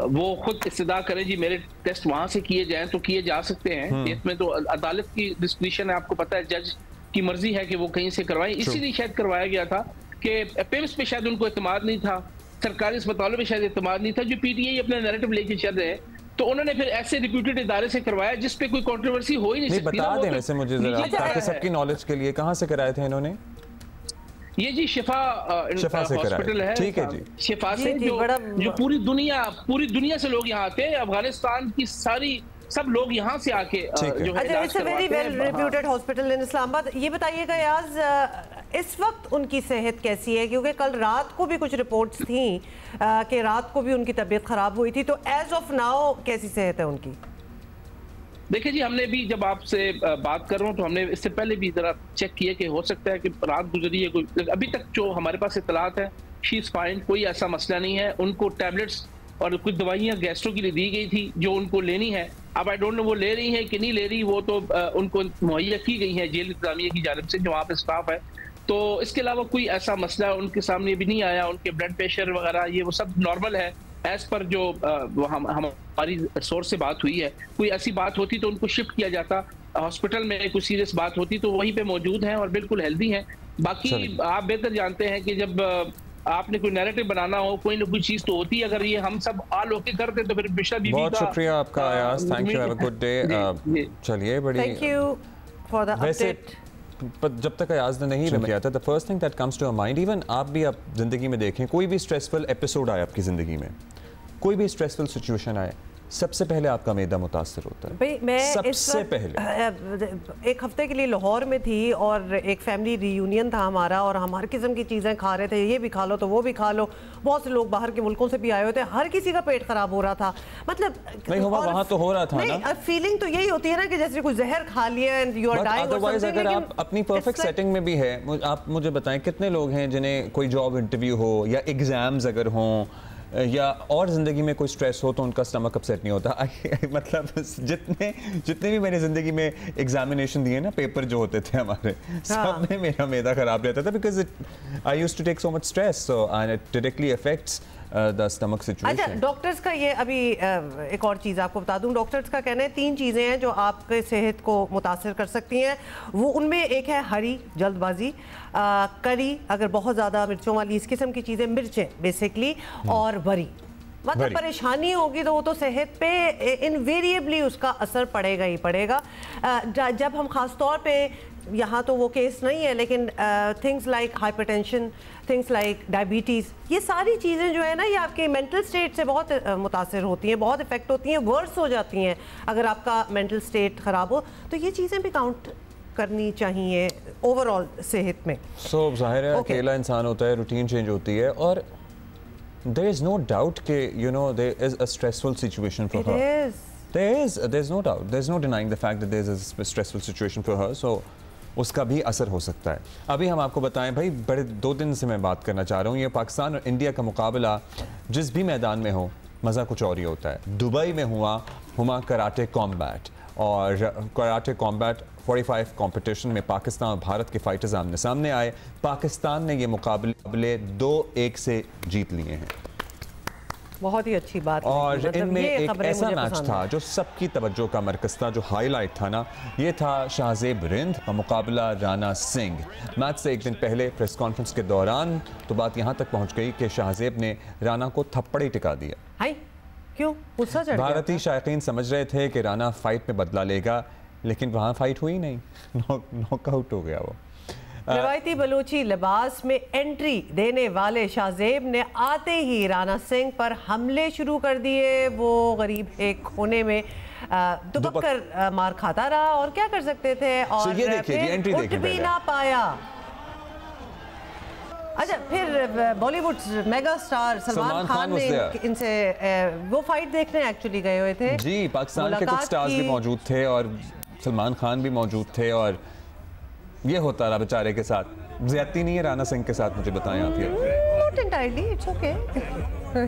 वो खुद इस्तदा करें जी मेरे टेस्ट वहां से किए जाएं तो किए जा सकते हैं। इसमें तो अदालत की डिस्क्रिप्शन है, आपको पता है जज की मर्जी है कि वो कहीं से करवाएं। इसीलिए शायद करवाया गया था कि पिम्स पे शायद उनको एतमाद नहीं था, सरकारी अस्पतालों में शायद एतमाद नहीं था, जो पीटीआई अपना नैरेटिव लेके चल रहे हैं, तो उन्होंने फिर ऐसे रिप्यूटेड इदारे से करवाया जिस पे कोई कंट्रोवर्सी हो ही नहीं सकती। बता दें वैसे मुझे जरा, ताकि सबकी नॉलेज के लिए, कहां से कराए थे इन्होंने? ये जी शिफा हॉस्पिटल है, ठीक है जी, शिफा से जो पूरी दुनिया से लोग यहाँ आते हैं, अफगानिस्तान की सारी सब लोग यहाँ से आके जो है it's a very well reputed hospital in Islamabad. ये बताइएगा याज इस वक्त उनकी सेहत कैसी है, क्योंकि कल रात को भी कुछ रिपोर्ट्स थी कि रात को भी उनकी तबीयत खराब हुई थी, तो एज ऑफ नाउ कैसी सेहत है उनकी? देखिए जी, हमने भी जब आपसे बात कर रहा हूँ तो हमने इससे पहले भी जरा चेक किया कि हो सकता है कि रात गुजरी है कोई, अभी तक जो हमारे पास इतलात है शी इज फाइन, कोई ऐसा मसला नहीं है। उनको टैबलेट्स और कुछ दवाइयाँ गैस्ट्रो के लिए दी गई थी जो उनको लेनी है, अब आई डोंट नो वो ले रही है कि नहीं ले रही, वो तो उनको मुहैया की गई है जेल इंतजामिया की जानिब से जो वहाँ पे स्टाफ है। तो इसके अलावा कोई ऐसा मसला उनके सामने भी नहीं आया, उनके ब्लड प्रेशर वगैरह ये वो सब नॉर्मल है एज पर जो हमारी सोर्स से बात हुई है। कोई ऐसी बात होती तो उनको शिफ्ट किया जाता हॉस्पिटल में, कोई सीरियस बात होती तो वहीं पे मौजूद हैं और बिल्कुल हेल्दी हैं। बाकी आप बेहतर जानते हैं कि जब आपने कोई नैरेटिव बनाना हो, कोई ना कोई चीज तो होती है, अगर ये हम सब आल होके करते तो फिर बिशरा बीबी बहुत शुक्रिया आपका Ayaz, thank you, have a good day. चलिए बड़ी thank you for the update. जब तक अयाज ने नहीं किया था, the first thing that comes to your mind, even आप भी आप जिंदगी में देखें, कोई भी स्ट्रेसफुल एपिसोड आए आपकी जिंदगी में, कोई भी स्ट्रेसफुल सिचुएशन आए, सबसे पहले आपका मैदा मुतासर होता है। भाई मैं सबसे पहले एक हफ्ते के लिए लाहौर में थी और एक फैमिली रियूनियन था हमारा, और हम हर किस्म की चीज़ें खा रहे थे, ये भी खा लो तो वो भी खा लो, बहुत से लोग बाहर के मुल्कों से भी आए हुए थे, हर किसी का पेट खराब हो रहा था, मतलब नहीं हुआ वहाँ तो हो रहा था ना। फीलिंग तो यही होती है ना कि जैसे कोई जहर खा लिया and you are dying. Otherwise अगर आप अपनी परफेक्ट सेटिंग में भी है, आप मुझे बताएं कितने लोग हैं जिन्हें कोई जॉब इंटरव्यू हो या एग्जाम्स अगर हों या और ज़िंदगी में कोई स्ट्रेस हो तो उनका स्टमक अपसेट नहीं होता। मतलब जितने भी मैंने ज़िंदगी में एग्जामिनेशन दिए ना, पेपर जो होते थे हमारे, सब में मेरा मैदा ख़राब रहता था, because I used to take so much stress, so and it directly affects the stomach situation. अच्छा, डॉक्टर्स का ये अभी एक और चीज़ आपको बता दूं, डॉक्टर्स का कहना है 3 चीज़ें हैं जो आपके सेहत को मुतासर कर सकती हैं। वो उनमें एक है हरी जल्दबाजी, करी अगर बहुत ज़्यादा मिर्चों वाली इस किस्म की चीज़ें, मिर्चें बेसिकली, और वरी मतलब परेशानी होगी तो वो तो सेहत पे इनवेरिएबली उसका असर पड़ेगा ही पड़ेगा। जब हम ख़ास तौर पे यहाँ तो वो केस नहीं है, लेकिन things like hypertension, things like diabetes, ये सारी चीज़ें जो है ना, ये आपके मेंटल स्टेट से बहुत मुतासर होती हैं, बहुत इफेक्ट होती हैं, वर्स हो जाती हैं अगर आपका मेंटल स्टेट ख़राब हो। तो ये चीज़ें भी काउंट करनी चाहिए ओवरऑल सेहत में। सो जाहिर है अकेला इंसान होता है, रूटीन चेंज होती है, और there is no doubt कि there is a stressful situation for her. There's no doubt, there's no denying the fact that there's a stressful situation for her. So उसका भी असर हो सकता है। अभी हम आपको बताएं भाई, बड़े 2 दिन से मैं बात करना चाह रहा हूँ, ये पाकिस्तान और इंडिया का मुकाबला जिस भी मैदान में हो मज़ा कुछ और ही होता है। दुबई में हुआ कराटे कॉम्बैट, और कराटे कॉम्बैट 45 कंपटीशन में पाकिस्तान और भारत के फाइटर्स आमने सामने आए। पाकिस्तान ने ये मुकाबले 2-1 से जीत लिए हैं। बहुत ही अच्छी बात। और मतलब इनमें एक ऐसा मैच था जो सबकी तवज्जो का मरकज था, जो हाईलाइट था ना, ये था शाहजेब रिंद का मुकाबला राणा सिंह। मैच से एक दिन पहले प्रेस कॉन्फ्रेंस के दौरान तो बात यहाँ तक पहुँच गई कि शाहजेब ने राणा को थप्पड़ ही टिका दिया। हाय, क्यों? गुस्सा चढ़ गया? भारतीय शायकीन समझ रहे थे कि राणा फाइट में बदला लेगा, लेकिन वहाँ फाइट हुई नहीं, नॉकआउट हो गया वो। रवायती बलूची लिबास में एंट्री देने वाले शाहजेब ने आते ही राणा सिंह पर हमले शुरू कर दिए। वो गरीब एक कोने में दुबक कर मार खाता रहा, और क्या कर सकते थे, और ये फिर उठ भी ना पाया। अच्छा, फिर बॉलीवुड मेगा स्टार सलमान खान ने इनसे वो फाइट देखने एक्चुअली गए हुए थे जी। पाकिस्तान के कुछ स्टार्स भी मौजूद थे और सलमान खान भी मौजूद थे, और ये होता रहा बेचारे के साथ। ज्यादती नहीं है राणा सिंह के साथ, मुझे बताएं आप ये। Not entirely, it's okay.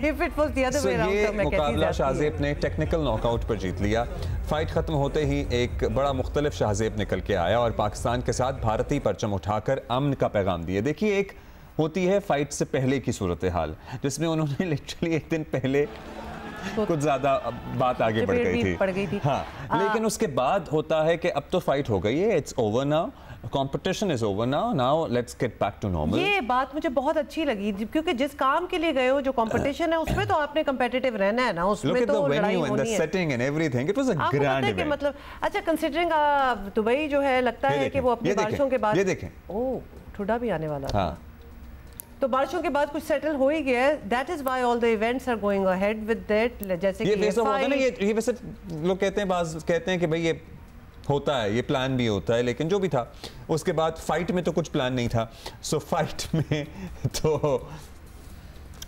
If it was the other way around, ये तो मैं कहती मुकाबला शाहजेब ने टेक्निकल नॉकआउट पर जीत लिया। फाइट खत्म होते ही एक बड़ा मुख्तलिफ शाहजेब निकल के आया और पाकिस्तान के साथ भारतीय परचम उठाकर अमन का पैगाम दिए। देखिए, एक होती है फाइट से पहले की सूरत हाल, जिसमें उन्होंने लिटरली एक दिन पहले कुछ ज्यादा बात आगे बढ़ गई थी। हाँ, लेकिन उसके बाद होता है कि अब तो फाइट हो गई है, it's over now, competition is over now, now let's get back to normal. ये बात मुझे बहुत अच्छी लगी, क्योंकि जिस काम के लिए गए हो, जो कंपटीशन है, उसमें तो आपने कंपेटिटिव रहना है ना, उसमें तो लड़ाई होनी है। Setting and everything, it was a grand event. मतलब अच्छा, कंसीडरिंग दुबई जो है, लगता है कि वो अपनी बारिशों के बाद, ये देखें, ओह ठुड्डा भी आने वाला था, तो बारिशों के बाद कुछ सेटल हो ही गया है। That is why all the events are going ahead with that. जैसे कि ये वैसे लोग कहते हैं, बाज कहते हैं कि भाई ये होता है, ये प्लान भी होता है, लेकिन जो भी था उसके बाद फाइट में तो कुछ प्लान नहीं था। सो फाइट में तो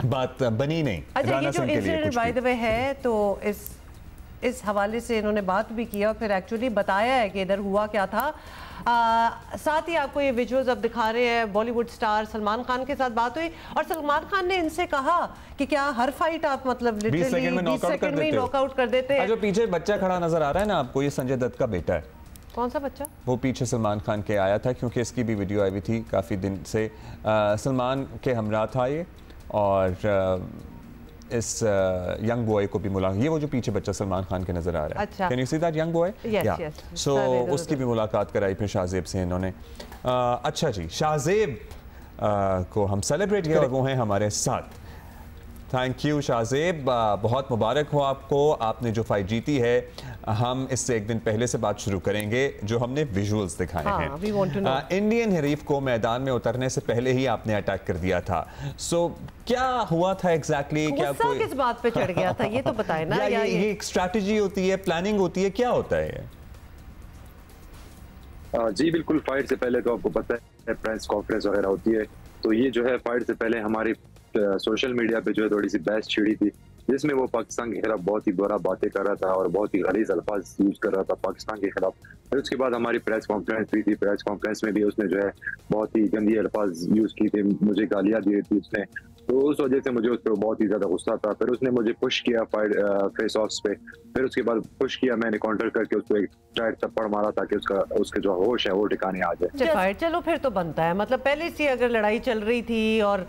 बात बनी नहीं। अच्छा, ये जो इंसिडेंट बाय द वे है, तो इस हवाले से इन्होंने बात भी किया और फिर एक्चुअली बताया है कि इधर हुआ क्या था। साथ ही आपको ये विजुअल्स अब दिखा रहे हैं। बॉलीवुड स्टार सलमान खान के साथ बात हुई और सलमान खान ने इनसे कहा कि क्या हर फाइट आप मतलब लिटरली 20 सेकंड में नॉकआउट कर देते हैं। जो पीछे बच्चा खड़ा नजर आ रहा है ना आपको, ये संजय दत्त का बेटा है। कौन सा बच्चा? वो पीछे सलमान खान के आया था, क्योंकि इसकी भी वीडियो आई हुई थी काफ़ी दिन से। सलमान के हमरा था ये, और इस यंग बॉय को भी मुलाकात, ये वो जो पीछे बच्चा सलमान खान के नजर आ रहा है, can you see that young boy? So उसकी भी मुलाकात कराई फिर शाहजेब से इन्होंने। अच्छा जी, शाहजेब को हम सेलिब्रेट किया और वो हैं हमारे साथ। थैंक यू शाहजेब, बहुत मुबारक हो आपको, आपने जो फाइट जीती है। हम इससे एक दिन पहले से बात शुरू करेंगे, जो हमने विजुअल्स दिखाए हैं। इंडियन हरीफ को मैदान में उतरने से पहले ही आपने अटैक कर दिया था। सो क्या हुआ था एग्जैक्टली? क्या कोई किस बात पे चढ़ गया था, ये तो बताए ना। ये एक स्ट्रैटेजी होती है, प्लानिंग होती है, क्या होता है? जी बिल्कुल, फाइट से पहले तो आपको पता है प्रेस कॉन्फ्रेंस वगैरह होती है, तो ये जो है फाइट से पहले हमारी सोशल मीडिया पे जो है थोड़ी सी बहस छिड़ी थी, जिसमें वो पाकिस्तान के खिलाफ बहुत ही बुरा बातें कर रहा था और बहुत ही गलीज अल्फाज यूज कर रहा था पाकिस्तान के खिलाफ। फिर उसके बाद हमारी प्रेस कॉन्फ्रेंस हुई थी, प्रेस कॉन्फ्रेंस में भी उसने जो है बहुत ही गंदी अल्फाज यूज की थी, मुझे गालियां दी थी उसने। तो उस वजह से मुझे उस पर बहुत ही ज्यादा गुस्सा था। फिर उसने मुझे पुश किया फाइट फेस ऑफ्स पे, फिर उसके बाद पुश किया, मैंने काउंटर करके उसको एक टाइट थप्पड़ मारा ताकि उसके जो होश है वो ठिकाने आ जाए। फाइट चलो फिर तो बनता है, मतलब पहले से अगर लड़ाई चल रही थी और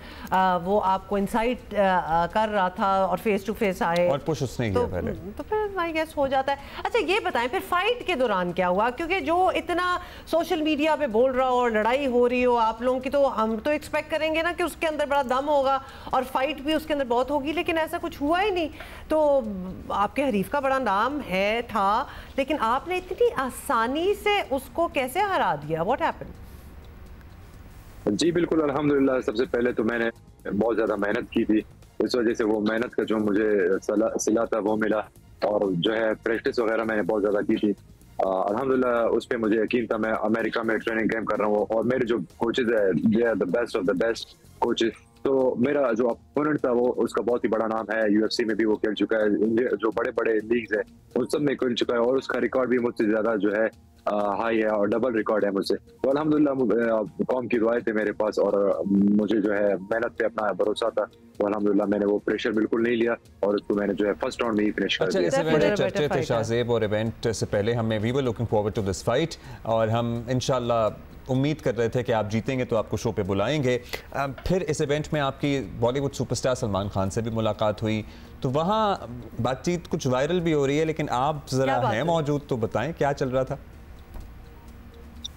वो आपको इंसाइट कर रहा था और फेस टू फेस आए और पुश उसने किया पहले, तो फिर आई गेस हो जाता है। अच्छा ये बताएं फिर फाइट के दौरान क्या हुआ, क्योंकि जो इतना सोशल मीडिया पे बोल रहा हो और लड़ाई हो रही हो आप लोगों की, तो हम तो एक्सपेक्ट करेंगे ना कि उसके अंदर बड़ा दम होगा और फाइट भी उसके अंदर बहुत होगी, लेकिन ऐसा कुछ हुआ ही नहीं। तो आपके हरीफ का बड़ा नाम है था, लेकिन आपने इतनी आसानी से उसको कैसे हरा दिया? What happened? जी बिल्कुल, अल्हम्दुलिल्लाह। सबसे पहले तो मैंने बहुत ज्यादा मेहनत की थी, इस वजह से वो मेहनत का जो मुझे सिला था वो मिला, और जो है प्रैक्टिस वगैरह मैंने बहुत ज्यादा की थी। अल्हम्दुलिल्लाह उस पर मुझे यकीन था। मैं अमेरिका में ट्रेनिंग कैंप कर रहा हूँ और मेरे जो कोचेज है they are the best of the best coaches. तो मेरा जो अपोनेंट था वो उसका बहुत ही बड़ा नाम है, यूएफसी में भी वो खेल चुका है, जो बड़े बड़े लीग्स है उन सब में खेल चुका है, और उसका रिकॉर्ड भी मुझसे ज्यादा जो है हाई है और डबल रिकॉर्ड है मुझसे। तो अल्हम्दुलिल्लाह कौम की दुआएं थे मेरे पास और मुझे जो है मेहनत पे अपना भरोसा था, तो अल्हम्दुलिल्लाह मैंने वो प्रेशर बिल्कुल नहीं लिया और उसको मैंने जो है फर्स्ट राउंड में ही फिनिश कर दिया। अच्छा, इस बड़े चर्चे थे शाहजेब, और इवेंट से पहले हमें we were looking forward to this fight, और हम इंशाल्लाह उम्मीद कर रहे थे कि आप जीतेंगे तो आपको शो पे बुलाएंगे। फिर इस इवेंट में आपकी बॉलीवुड सुपरस्टार सलमान खान से भी मुलाकात हुई, तो वहाँ बातचीत कुछ वायरल भी हो रही है, लेकिन आप जरा हैं मौजूद तो बताएं क्या चल रहा था?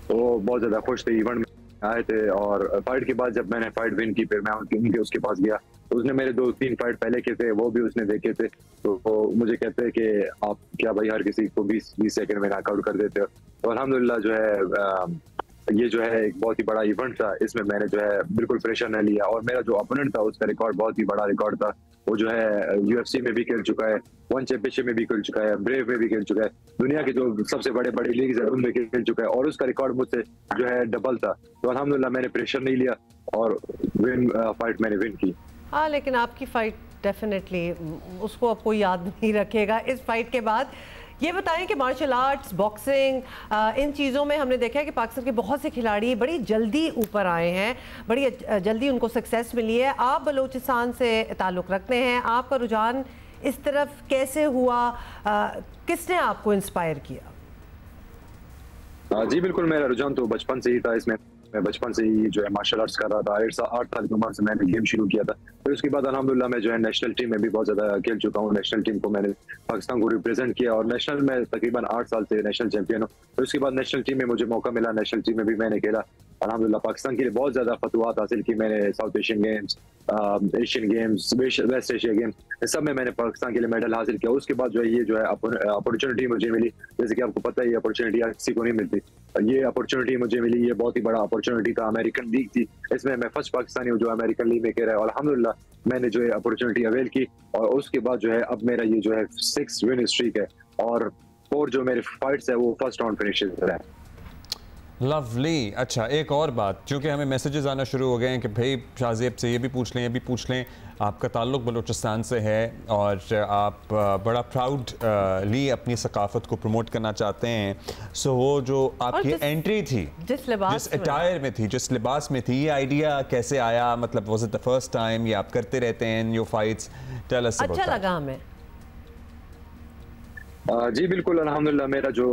तो बहुत ज्यादा खुश थे, इवेंट में आए थे, और फाइट के बाद जब मैंने फाइट विन की फिर मैं उनके उसके पास गया, तो उसने मेरे 2-3 फाइट पहले के थे वो भी उसने देखे थे, तो मुझे कहते हैं कि आप क्या भाई हर किसी को 20 सेकंड में नॉकआउट कर देते हो। तो अल्हम्दुलिल्लाह जो है ये जो है एक बहुत ही बड़ा इवेंट था, इसमें मैंने जो है बिल्कुल प्रेशर नहीं लिया, और मेरा जो अपोनेंट था उसका रिकॉर्ड बहुत ही बड़ा रिकॉर्ड था। वो जो है यूएफसी में भी खेल चुका है, वन चैंपियनशिप में भी खेल चुका है, ब्रेव में भी खेल चुका है, दुनिया के जो सबसे बड़े बड़े लीग है उनमें खेल चुका है, और उसका रिकॉर्ड मुझसे जो है डबल था। तो अल्हम्दुलिल्लाह मैंने प्रेशर नहीं लिया और फाइट मैंने विन की। हाँ, लेकिन आपकी फाइट डेफिनेटली उसको अब कोई याद नहीं रखेगा इस फाइट के बाद। ये बताएं कि मार्शल आर्ट्स, बॉक्सिंग, इन चीज़ों में हमने देखा है कि पाकिस्तान के बहुत से खिलाड़ी बड़ी जल्दी ऊपर आए हैं, बड़ी जल्दी उनको सक्सेस मिली है। आप बलूचिस्तान से ताल्लुक़ रखते हैं, आपका रुझान इस तरफ कैसे हुआ? किसने आपको इंस्पायर किया? जी बिल्कुल, मेरा रुझान तो बचपन से ही था इसमें। मैं बचपन से ही जो है मार्शल आर्ट्स कर रहा था, 8 साल की उम्र से मैंने गेम शुरू किया था। फिर उसके बाद अल्हम्दुलिल्लाह मैं जो है नेशनल टीम में भी बहुत ज़्यादा खेल चुका हूँ। नेशनल टीम को मैंने पाकिस्तान को रिप्रेजेंट किया और नेशनल में तकरीबन 8 साल से नेशनल चैंपियन हूँ। फिर उसके बाद नेशनल टीम में मुझे मौका मिला, नेशनल टीम में भी मैंने खेला। अल्हम्दुलिल्लाह पाकिस्तान के लिए बहुत ज़्यादा फतवात हासिल की मैंने, South Asian Games, Asian Games, West Asia Games, सब में मैंने पाकिस्तान के लिए मेडल हासिल किया। उसके बाद जो है ये जो है अपॉर्चुनिटी मुझे मिली, जैसे कि आपको पता है ये अपॉर्चुनिटी किसी को नहीं मिलती। ये अपॉर्चुनिटी मुझे मिली, ये बहुत ही बड़ा अपॉर्चुनिटी था। अमेरिकन लीग थी, इसमें मैं फर्स्ट पाकिस्तानी हूँ जो अमेरिकन लीग में खेल रहा है, और अल्हम्दुलिल्लाह मैंने जो है अपॉर्चुनिटी अवेल की, और उसके बाद जो है अब मेरा ये जो है 6 विन स्ट्रीक है, और 4 जो मेरे फाइट्स है वो फर्स्ट राउंड फिनिशेस है। लवली। अच्छा, एक और बात, क्योंकि हमें मैसेजेस आना शुरू हो गए हैं कि भाई शाहजेब से ये भी पूछ लें, ये भी पूछ लें। आपका ताल्लुक़ बलूचिस्तान से है और आप बड़ा प्राउडली अपनी सकाफ़त को प्रमोट करना चाहते हैं। सो वो जो आपकी एंट्री थी, जिस अटायर में थी, जिस लिबास में थी, ये आइडिया कैसे आया? मतलब was it the first time, या आप करते रहते हैं in your fights? Tell us about that. अच्छा लगा हमें। जी बिल्कुल, अल्हम्दुलिल्लाह मेरा जो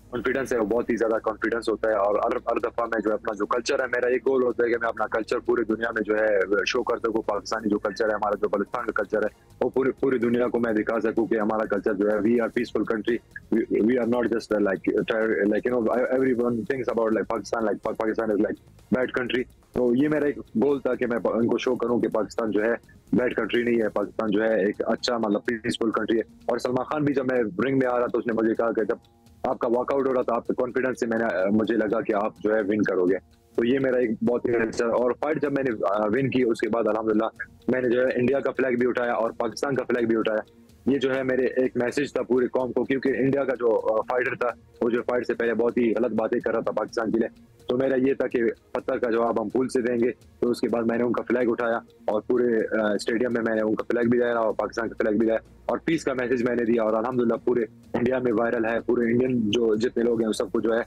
कॉन्फिडेंस है वो बहुत ही ज्यादा कॉन्फिडेंस होता है, और हर दफा मैं जो अपना जो कल्चर है, मेरा एक गोल होता है कि मैं अपना कल्चर पूरी दुनिया में जो है शो कर सकूं। पाकिस्तानी जो कल्चर है हमारा, जो बलूचिस्तान का कल्चर है, वो पूरी दुनिया को मैं दिखा सकूं कि हमारा कल्चर जो है, we are peaceful country, we are not just like you know everyone thinks about like Pakistan is like bad country. तो ये मेरा एक गोल था कि मैं उनको शो करूं कि पाकिस्तान जो है बैड कंट्री नहीं है, पाकिस्तान जो है एक अच्छा मतलब पीसफुल कंट्री है। और सलमान खान भी जब मैं रिंग में आ रहा था उसने मुझे कहा कि जब आपका वॉकआउट हो रहा था, आपके कॉन्फिडेंस से मुझे लगा कि आप जो है विन करोगे। तो ये मेरा एक बहुत ही अच्छा, और फाइट जब मैंने विन की उसके बाद अल्हम्दुलिल्लाह मैंने जो है इंडिया का फ्लैग भी उठाया और पाकिस्तान का फ्लैग भी उठाया। ये जो है मेरे एक मैसेज था पूरे कौम को, क्योंकि इंडिया का जो फाइटर था वो जो फाइट से पहले बहुत ही गलत बातें कर रहा था पाकिस्तान के लिए। तो मेरा ये था कि पत्थर का जवाब हम फूल से देंगे। तो उसके बाद मैंने उनका फ्लैग उठाया और पूरे स्टेडियम में मैंने उनका फ्लैग भी लगाया और पाकिस्तान का फ्लैग भी लगाया, और पीस का मैसेज मैंने दिया, और अल्हम्दुलिल्लाह पूरे इंडिया में वायरल है। पूरे इंडियन जो जितने लोग हैं सबको जो है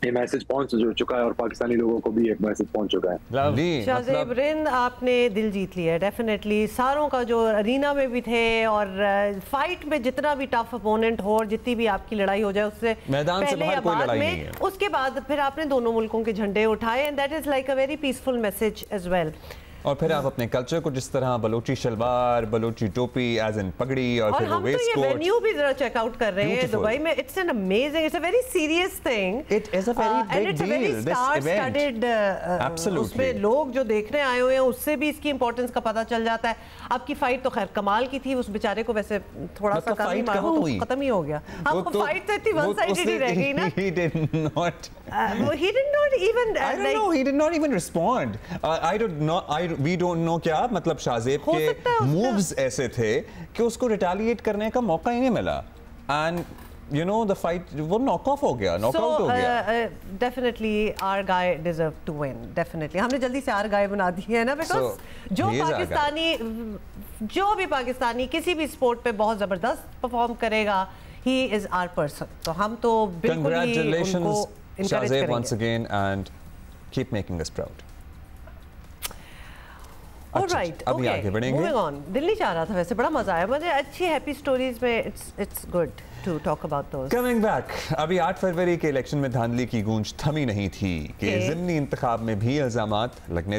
ये मैसेज पहुंच चुका है और पाकिस्तानी लोगों को भी एक मैसेज पहुंच चुका है। शाहजेब रिंद, आपने दिल जीत लिया डेफिनेटली। सारों का जो अरीना में भी थे और फाइट में जितना भी टफ अपोनेंट हो और जितनी भी आपकी लड़ाई हो जाए उससे मैदान से बाहर कोई लड़ाई नहीं है। उसके बाद फिर आपने दोनों मुल्कों के झंडे उठाए and that is like a very peaceful message as well. और फिर आप अपने कल्चर को जिस तरह बलोची शलवार, बलोची टोपी, एज इन पगड़ी और फिर वो वेस्ट कोट। ये वेन्यू भी जरा चेकआउट कर रहे हैं दुबई में। It's an amazing, it's a very serious thing, it is a very big deal this event. Absolutely, उसमें लोग जो देखने आए हुए हैं उससे भी इसकी इंपॉर्टेंस का पता चल जाता है। आपकी फाइट तो खैर कमाल की थी, उस बेचारे को वैसे थोड़ा सा कम ही मारा, तो खत्म ही हो गया। आपको फाइट तो इतनी वन साइडेड ही रह गई ना। He did not even I don't know, he did not even respond. We don't know क्या मतलब शाहजेब के मूव्स ऐसे थे कि उसको रिटेलिएट करने का मौका ही नहीं मिला and you know the fight वो नॉक ऑफ हो गया, नॉक आउट हो गया। Definitely our guy deserved to win, definitely। हमने जल्दी से our guy बना दी है ना, because जो भी पाकिस्तानी किसी भी स्पोर्ट पे बहुत जबरदस्त परफॉर्म करेगा, he is our person। तो हम तो बिल्कुल ही उनको encourage करेंगे। once again and keep making us proud। Alright, अभी आगे बढ़ेंगे। Moving on। दिल नहीं चाह रहा था, वैसे बड़ा मजा आया मुझे। अच्छी हैप्पी स्टोरीज में it's good to talk about those। Coming back, अभी 8 फरवरी के इलेक्शन में धांधली की गूंज थमी नहीं थी कि ज़िमनी इंतखाब में भी इल्जामात लगना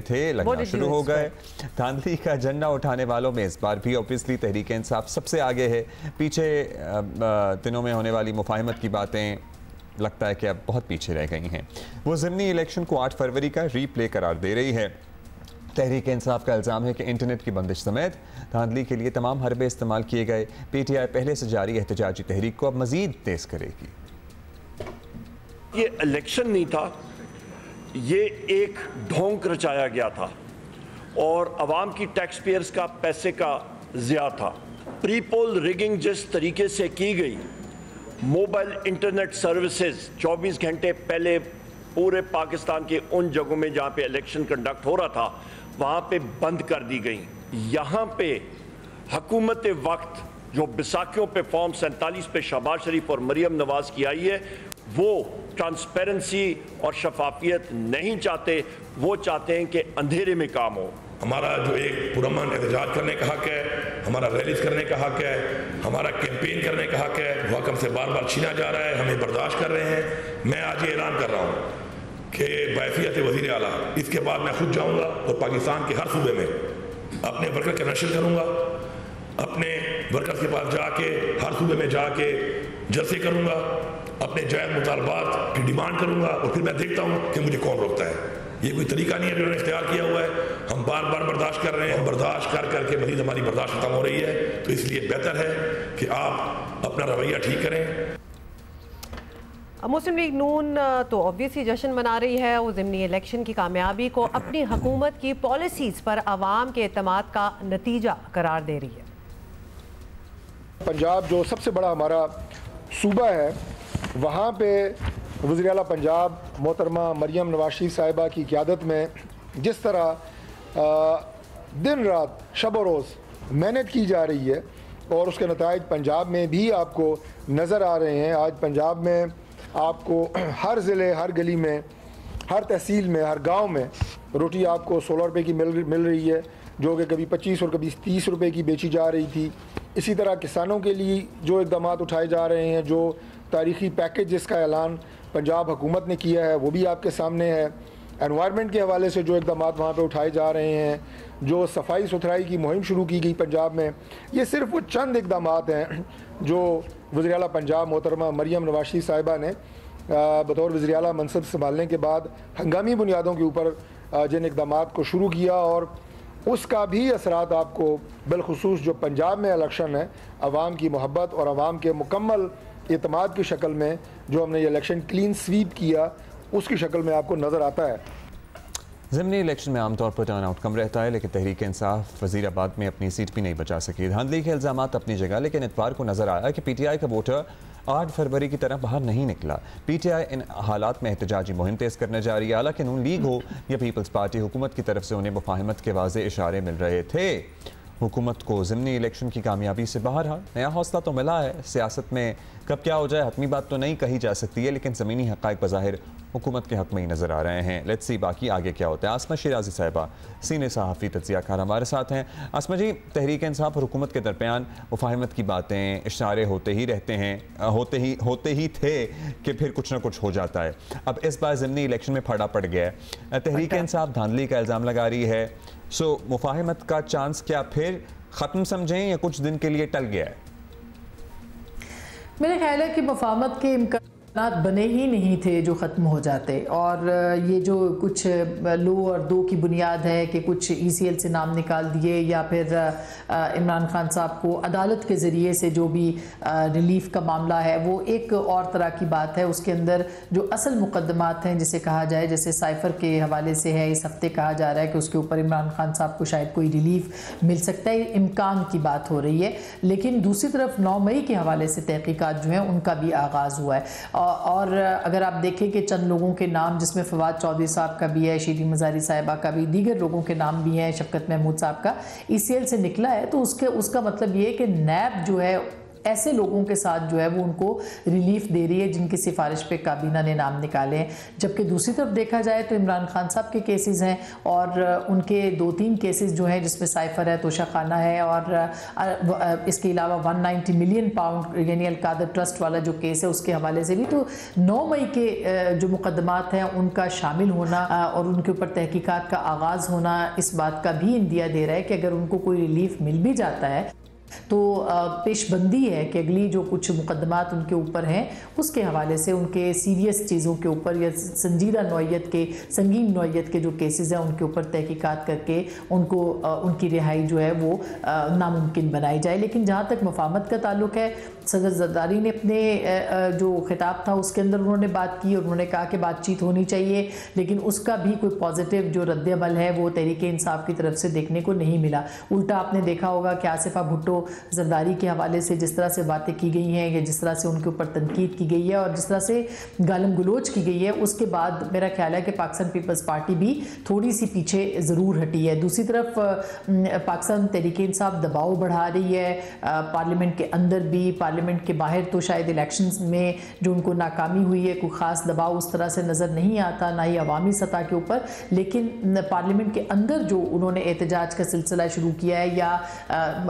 शुरू हो गए। धांधली का झंडा उठाने वालों में इस बार भी ऑब्वियसली तहरीक इंसाफ सबसे आगे है। पीछे दिनों में होने वाली मुफाहमत की बातें लगता है कि अब बहुत पीछे रह गई हैं। वो ज़िमनी इलेक्शन को 8 फरवरी का रीप्ले करार दे रही है। तहरीक इंसाफ का इल्ज़ाम है कि इंटरनेट की बंदिश समेत धांधली के लिए तमाम हरबे इस्तेमाल किए गए। पीटीआई पहले से जारी एहतजाजी तहरीक को अब मजीद तेज करेगी। ये इलेक्शन नहीं था, ये एक ढोंग रचाया गया था और अवाम की टैक्स पेयर्स का पैसे का ज़िया था। प्री पोल रिगिंग जिस तरीके से की गई, मोबाइल इंटरनेट सर्विसेज 24 घंटे पहले पूरे पाकिस्तान के उन जगहों में जहाँ पे इलेक्शन कंडक्ट हो रहा था वहाँ पे बंद कर दी गई। यहाँ पे हुकूमत वक्त जो बैसाखियों पे फॉर्म 47 पे शहबाज शरीफ और मरियम नवाज की आई है, वो ट्रांसपेरेंसी और शफाफियत नहीं चाहते। वो चाहते हैं कि अंधेरे में काम हो। हमारा जो एक पुरअमन एहतजाज करने का हक है, हमारा रैलीज करने का हक है, हमारा कैंपेन करने का हक है, वो हक हमसे बार बार छीना जा रहा है, हमें बर्दाश्त कर रहे हैं। मैं आज ये ऐलान कर रहा हूँ कि बैफियत वज़ीर आला इसके बाद मैं खुद जाऊँगा और पाकिस्तान के हर सूबे में अपने वर्कर के नशर करूँगा, अपने वर्कर्स के पास जाके हर सूबे में जाके जलसे करूँगा, अपने जायज़ मुतालबात की डिमांड करूँगा और फिर मैं देखता हूँ कि मुझे कौन रोकता है। ये कोई तरीका नहीं है जो उन्होंने इख्तियार किया हुआ है। हम बार बार बर्दाश्त कर रहे हैं, हम बर्दाश्त कर करके मज़ीद हमारी बर्दाश्त खत्म हो रही है। तो इसलिए बेहतर है कि आप अपना रवैया ठीक करें। मुस्लिम लीग नून तो ऑब्वियसली जश्न मना रही है वो ज़िमनी इलेक्शन की कामयाबी को अपनी हुकूमत की पॉलिसीज़ पर आवाम के एतमाद का नतीजा करार दे रही है। पंजाब जो सबसे बड़ा हमारा सूबा है, वहाँ पे वज़ीर आला पंजाब मोहतरमा मरियम नवाज शरीफ साहिबा की क़यादत में जिस तरह दिन रात शब व रोज़ मेहनत की जा रही है और उसके नताइज पंजाब में भी आपको नज़र आ रहे हैं। आज पंजाब में आपको हर ज़िले, हर गली में, हर तहसील में, हर गांव में रोटी आपको 16 रुपये की मिल रही है, जो कि कभी 25 और कभी 30 रुपये की बेची जा रही थी। इसी तरह किसानों के लिए जो इक़दाम उठाए जा रहे हैं, जो तारीख़ी पैकेज जिसका ऐलान पंजाब हुकूमत ने किया है वो भी आपके सामने है। एनवायरनमेंट के हवाले से जो इक़दाम वहाँ पे उठाए जा रहे हैं, जो सफाई सुथराई की मुहिम शुरू की गई पंजाब में, ये सिर्फ वो चंद इक़दाम हैं जो वज़ीर आला पंजाब मोहतरमा मरियम नवाज शरीफ साहिबा ने बतौर वज़ीर आला मनसब संभालने के बाद हंगामी बुनियादों के ऊपर जिन इक़दाम को शुरू किया और उसका भी असरात आपको बिलखुसूस जो पंजाब में इलेक्शन है, आवाम की मोहब्बत और आवाम के मुकम्मल एतमाद की शक्ल में जो हमने ये इलेक्शन क्लीन स्वीप किया उसकी शक्ल में आपको नज़र आता है। ज़िमनी इलेक्शन में आमतौर पर टर्न आउट कम रहता है, लेकिन तहरीक इंसाफ वज़ीराबाद में अपनी सीट भी नहीं बचा सकी। धांधली के इल्ज़ामात अपनी जगह, लेकिन इतवार को नजर आया कि पीटीआई का वोटर 8 फरवरी की तरफ बाहर नहीं निकला। पीटीआई इन हालात में एहतजाजी मुहिम तेज़ करने जा रही है। हालांकि नून लीग हो या पीपल्स पार्टी, हुकूमत की तरफ से उन्हें मुफाहमत के वाज़े इशारे मिल रहे थे। हुकूमत को ज़िमनी इलेक्शन की कामयाबी से बहरहाल नया हौसला तो मिला है। सियासत में कब क्या हो जाए हतमी बात तो नहीं कही जा सकती है, लेकिन ज़मीनी हक़ाइक़ बज़ाहिर हुकूमत के हक़ में ही नज़र आ रहे हैं। लेट्स सी बाकी आगे क्या होता है। आसमा शिराजी साहिबा सीनियर सहाफ़ी तज्ज़ियाकार हमारे साथ हैं। आसमा जी, तहरीक इंसाफ और हुकूमत के दरमियान मुफाहमत की बातें इशारे होते ही रहते हैं, होते ही थे कि फिर कुछ ना कुछ हो जाता है। अब इस बार ज़िमनी इलेक्शन में फड़ा पड़ गया है। तहरीक इंसाफ धांधली का इल्ज़ाम लगा रही है। सो मुफाहमत का चांस क्या फिर ख़त्म समझें या कुछ दिन के लिए टल गया है? मेरा ख्याल है कि मुफाहमत के इम्कान बने ही नहीं थे जो ख़त्म हो जाते, और ये जो कुछ लो और दो की बुनियाद है कि कुछ ECL से नाम निकाल दिए या फिर इमरान खान साहब को अदालत के ज़रिए से जो भी रिलीफ का मामला है वो एक और तरह की बात है। उसके अंदर जो असल मुकदमात हैं जिसे कहा जाए, जैसे साइफ़र के हवाले से है, इस हफ्ते कहा जा रहा है कि उसके ऊपर इमरान खान साहब को शायद कोई रिलीफ मिल सकता है, इम्कान की बात हो रही है। लेकिन दूसरी तरफ 9 मई के हवाले से तहकीकात जो हैं उनका भी आगाज़ हुआ है। और अगर आप देखें कि चंद लोगों के नाम, जिसमें फवाद चौधरी साहब का भी है, शीरी मज़ारी साहिबा का भी, दीगर लोगों के नाम भी हैं, शफकत महमूद साहब का ECL से निकला है, तो उसका मतलब ये है कि नैब जो है ऐसे लोगों के साथ जो है वो उनको रिलीफ दे रही है जिनकी सिफारिश पे काबीना ने नाम निकाले हैं। जबकि दूसरी तरफ देखा जाए तो इमरान खान साहब के केसेस हैं और उनके 2-3 केसेस जो हैं जिसमें साइफ़र है, तोशाखाना है, और इसके अलावा 190 मिलियन पाउंड यानी अलकादर ट्रस्ट वाला जो केस है उसके हवाले से भी। तो 9 मई के जो मुकदमात हैं उनका शामिल होना और उनके ऊपर तहकीकात का आगाज़ होना इस बात का भी इंदिया दे रहा है कि अगर उनको कोई रिलीफ मिल भी जाता है तो पेशबंदी है कि अगली जो कुछ मुकदमात उनके ऊपर हैं उसके हवाले से उनके सीरियस चीज़ों के ऊपर या संजीदा नौइयत के, संगीन नौइयत के जो केसेस हैं उनके ऊपर तहकीकात करके उनको उनकी रिहाई जो है वो नामुमकिन बनाई जाए। लेकिन जहाँ तक मुफाहमत का ताल्लुक है, सदर ज़रदारी ने अपने जो खिताब था उसके अंदर उन्होंने बात की और उन्होंने कहा कि बातचीत होनी चाहिए, लेकिन उसका भी कोई पॉजिटिव जो रद्द-ए-अमल है वो तहरीक इंसाफ की तरफ से देखने को नहीं मिला। उल्टा आपने देखा होगा कि आसिफा भुट्टो ज़रदारी के हवाले से जिस तरह से बातें की गई हैं या जिस तरह से उनके ऊपर तनकीद की गई है और जिस तरह से गालम गलोच की गई है, उसके बाद मेरा ख्याल है कि पाकिस्तान पीपल्स पार्टी भी थोड़ी सी पीछे ज़रूर हटी है। दूसरी तरफ पाकिस्तान तहरीक इंसाफ दबाव बढ़ा रही है पार्लियामेंट के अंदर भी, पार्लियामेंट के बाहर तो शायद इलेक्शंस में जो उनको नाकामी हुई है कोई ख़ास दबाव उस तरह से नज़र नहीं आता, ना ही अवामी सतह के ऊपर, लेकिन पार्लियामेंट के अंदर जो उन्होंने एहतजाज का सिलसिला शुरू किया है या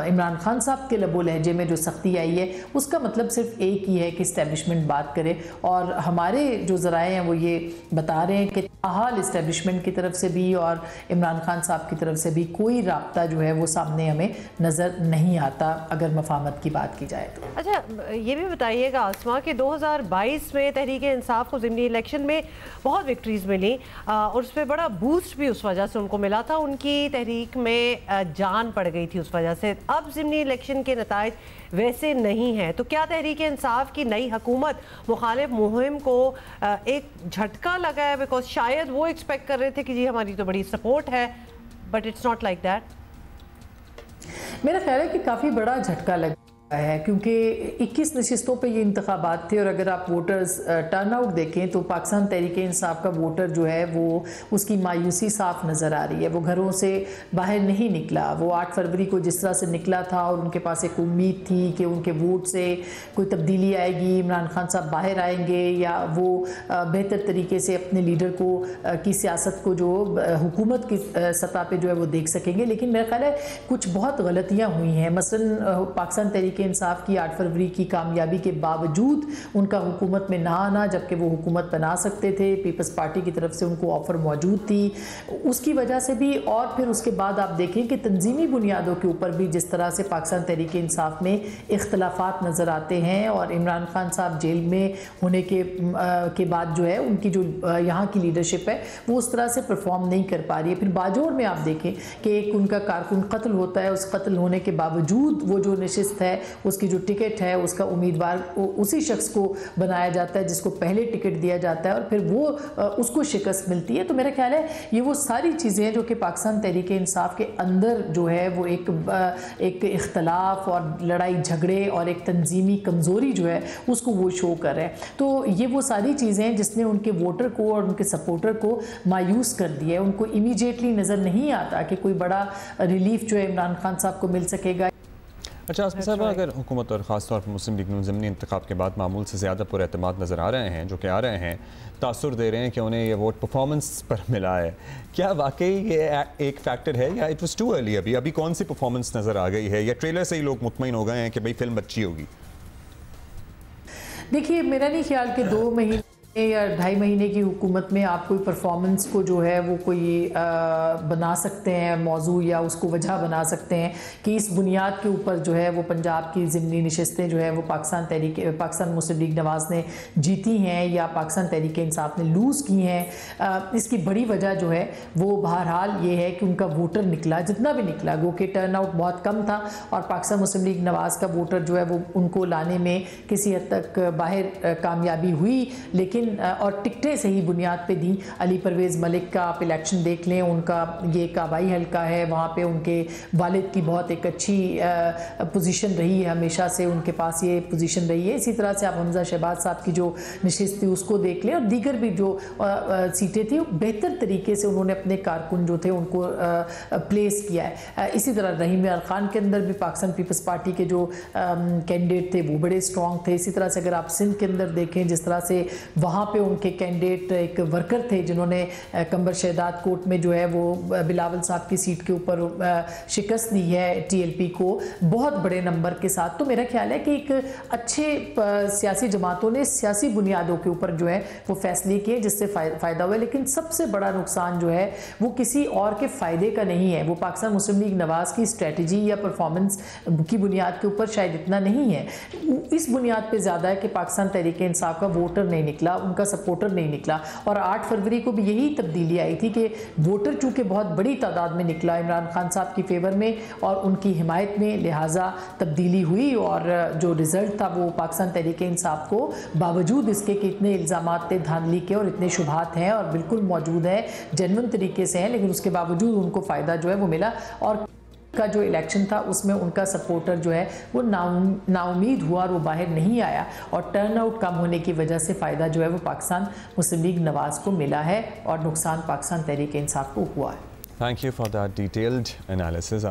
इमरान खान साहब के लबो लहजे में जो सख्ती आई है उसका मतलब सिर्फ एक ही है कि इस्टेब्लिशमेंट बात करे। और हमारे जो ज़राए हैं वो ये बता रहे हैं कि हाल इस्टेब्लिशमेंट की तरफ से भी और इमरान खान साहब की तरफ से भी कोई राब्ता जो है वो सामने हमें नज़र नहीं आता अगर मफाहमत की बात की जाए तो। अच्छा, ये भी बताइएगा आसमा कि 2022 में तहरीक इंसाफ को ज़िमनी इलेक्शन में बहुत विक्ट्रीज़ मिली और उस पर बड़ा बूस्ट भी उस वजह से उनको मिला था, उनकी तहरीक में जान पड़ गई थी उस वजह से। अब ज़िमनी इलेक्शन के नताइज वैसे नहीं हैं, तो क्या तहरीक इंसाफ की नई हुकूमत मुखालिफ मुहिम को एक झटका लगा है? बिकॉज शायद वो एक्सपेक्ट कर रहे थे कि जी हमारी तो बड़ी सपोर्ट है, but it's not like that. मेरा ख्याल है कि काफ़ी बड़ा झटका लगा है क्योंकि 21 नशिस्तों पे ये इंतखाबात थे और अगर आप वोटर्स टर्नआउट देखें तो पाकिस्तान तहरीक इंसाफ का वोटर जो है वो उसकी मायूसी साफ नज़र आ रही है। वो घरों से बाहर नहीं निकला, वो 8 फरवरी को जिस तरह से निकला था और उनके पास एक उम्मीद थी कि उनके वोट से कोई तब्दीली आएगी, इमरान खान साहब बाहर आएंगे या वो बेहतर तरीके से अपने लीडर को की सियासत को जो हुकूमत की सतह पर जो है वो देख सकेंगे। लेकिन मेरा ख्याल है कुछ बहुत गलतियाँ हुई हैं। मसलन पाकिस्तान तहरीक इंसाफ की 8 फरवरी की कामयाबी के बावजूद उनका हुकूमत में ना आना, जबकि वो हुकूमत बना सकते थे, पीपल्स पार्टी की तरफ से उनको ऑफर मौजूद थी, उसकी वजह से भी। और फिर उसके बाद आप देखें कि तंजीमी बुनियादों के ऊपर भी जिस तरह से पाकिस्तान तहरीक इंसाफ में इख्तलाफात नज़र आते हैं और इमरान खान साहब जेल में होने के बाद जो है उनकी जो यहाँ की लीडरशिप है वो उस तरह से परफॉर्म नहीं कर पा रही है। फिर बाजोड़ में आप देखें कि एक उनका कारकुन कत्ल होता है, उस कत्ल होने के बावजूद वो जो नशिस्त है उसकी जो टिकट है उसका उम्मीदवार उसी शख्स को बनाया जाता है जिसको पहले टिकट दिया जाता है और फिर वो उसको शिकस्त मिलती है। तो मेरा ख्याल है ये वो सारी चीज़ें हैं जो कि पाकिस्तान तहरीक-ए-इंसाफ के अंदर जो है वो एक इख्तलाफ और लड़ाई झगड़े और एक तंजीमी कमज़ोरी जो है उसको वो शो कर रहे हैं। तो ये वो सारी चीज़ें हैं जिसने उनके वोटर को और उनके सपोर्टर को मायूस कर दिया है। उनको इमीडिएटली नज़र नहीं आता कि कोई बड़ा रिलीफ जो है इमरान खान साहब को मिल सकेगा। अच्छा आसमा साहब, अगर हुकूमत और ख़ास तौर पर मुस्लिम लीग नून ज़मीनी इंतखाब के बाद मामूल से ज़्यादा पुरएतमाद नज़र आ रहे हैं, जो कि आ रहे हैं, तासुर दे रहे हैं कि उन्हें ये वोट परफॉर्मेंस पर मिला है, क्या वाकई ये एक फैक्टर है या इट वाज टू अर्ली? अभी कौन सी परफॉर्मेंस नज़र आ गई है या ट्रेलर से ही लोग मुतमईन हो गए हैं कि भाई फिल्म अच्छी होगी? देखिए, मेरा नहीं ख्याल कि 2 महीने या 2.5 महीने की हुकूमत में आप कोई परफॉर्मेंस को जो है वो कोई बना सकते हैं मौजू या उसको वजह बना सकते हैं कि इस बुनियाद के ऊपर जो है वो पंजाब की ज़िमनी नशस्तें जो है वो पाकिस्तान मुस्लिम लीग नवाज़ ने जीती हैं या पाकिस्तान तहरीक-ए-इंसाफ ने लूज़ की हैं। इसकी बड़ी वजह जो है वो बहरहाल ये है कि उनका वोटर निकला, जितना भी निकला, गो के टर्न आउट बहुत कम था और पाकिस्तान मुस्लिम लीग नवाज़ का वोटर जो है वो उनको लाने में किसी हद तक बाहर कामयाबी हुई, लेकिन और टिकटें सही बुनियाद पे दी। अली परवेज़ मलिक का आप इलेक्शन देख लें, उनका ये काबाई हल्का है, वहाँ पे उनके वालिद की बहुत एक अच्छी पोजीशन रही है, हमेशा से उनके पास ये पोजीशन रही है। इसी तरह से आप हमजा शहबाज साहब की जो नशिस्त थी उसको देख लें और दीगर भी जो सीटें थी बेहतर तरीके से उन्होंने अपने कारकुन जो थे उनको प्लेस किया है। इसी तरह रहीम यार खान के अंदर भी पाकिस्तान पीपल्स पार्टी के जो कैंडिडेट थे वो बड़े स्ट्रॉन्ग थे। इसी तरह से अगर आप सिंध के अंदर देखें, जिस तरह से वहाँ पे उनके कैंडिडेट एक वर्कर थे जिन्होंने कंबर शहदाद कोट में जो है वो बिलावल साहब की सीट के ऊपर शिकस्त दी है टीएलपी को बहुत बड़े नंबर के साथ। तो मेरा ख्याल है कि एक अच्छे सियासी जमातों ने सियासी बुनियादों के ऊपर जो है वो फैसले किए जिससे फ़ायदा हुआ, लेकिन सबसे बड़ा नुकसान जो है वो किसी और के फ़ायदे का नहीं है, वो पाकिस्तान मुस्लिम लीग नवाज़ की स्ट्रेटजी या परफॉर्मेंस की बुनियाद के ऊपर शायद इतना नहीं है। इस बुनियाद पर ज़्यादा है कि पाकिस्तान तहरीक-ए-इंसाफ का वोटर नहीं निकला, उनका सपोर्टर नहीं निकला। और 8 फरवरी को भी यही तब्दीली आई थी कि वोटर चूँकि बहुत बड़ी तादाद में निकला इमरान खान साहब की फेवर में और उनकी हिमायत में, लिहाजा तब्दीली हुई और जो रिज़ल्ट था वो पाकिस्तान तहरीक-ए-इंसाफ को बावजूद इसके कि इतने इल्ज़ामात थे धांधली के और इतने शुबहात हैं और बिल्कुल मौजूद है, जेन्युइन तरीके से हैं, लेकिन उसके बावजूद उनको फ़ायदा जो है वो मिला। और का जो इलेक्शन था उसमें उनका सपोर्टर जो है वो नाउमीद हुआ और वो बाहर नहीं आया और टर्न आउट कम होने की वजह से फ़ायदा जो है वो पाकिस्तान मुस्लिम लीग नवाज़ को मिला है और नुकसान पाकिस्तान तहरीक-ए-इंसाफ को हुआ है। Thank you for that detailed analysis.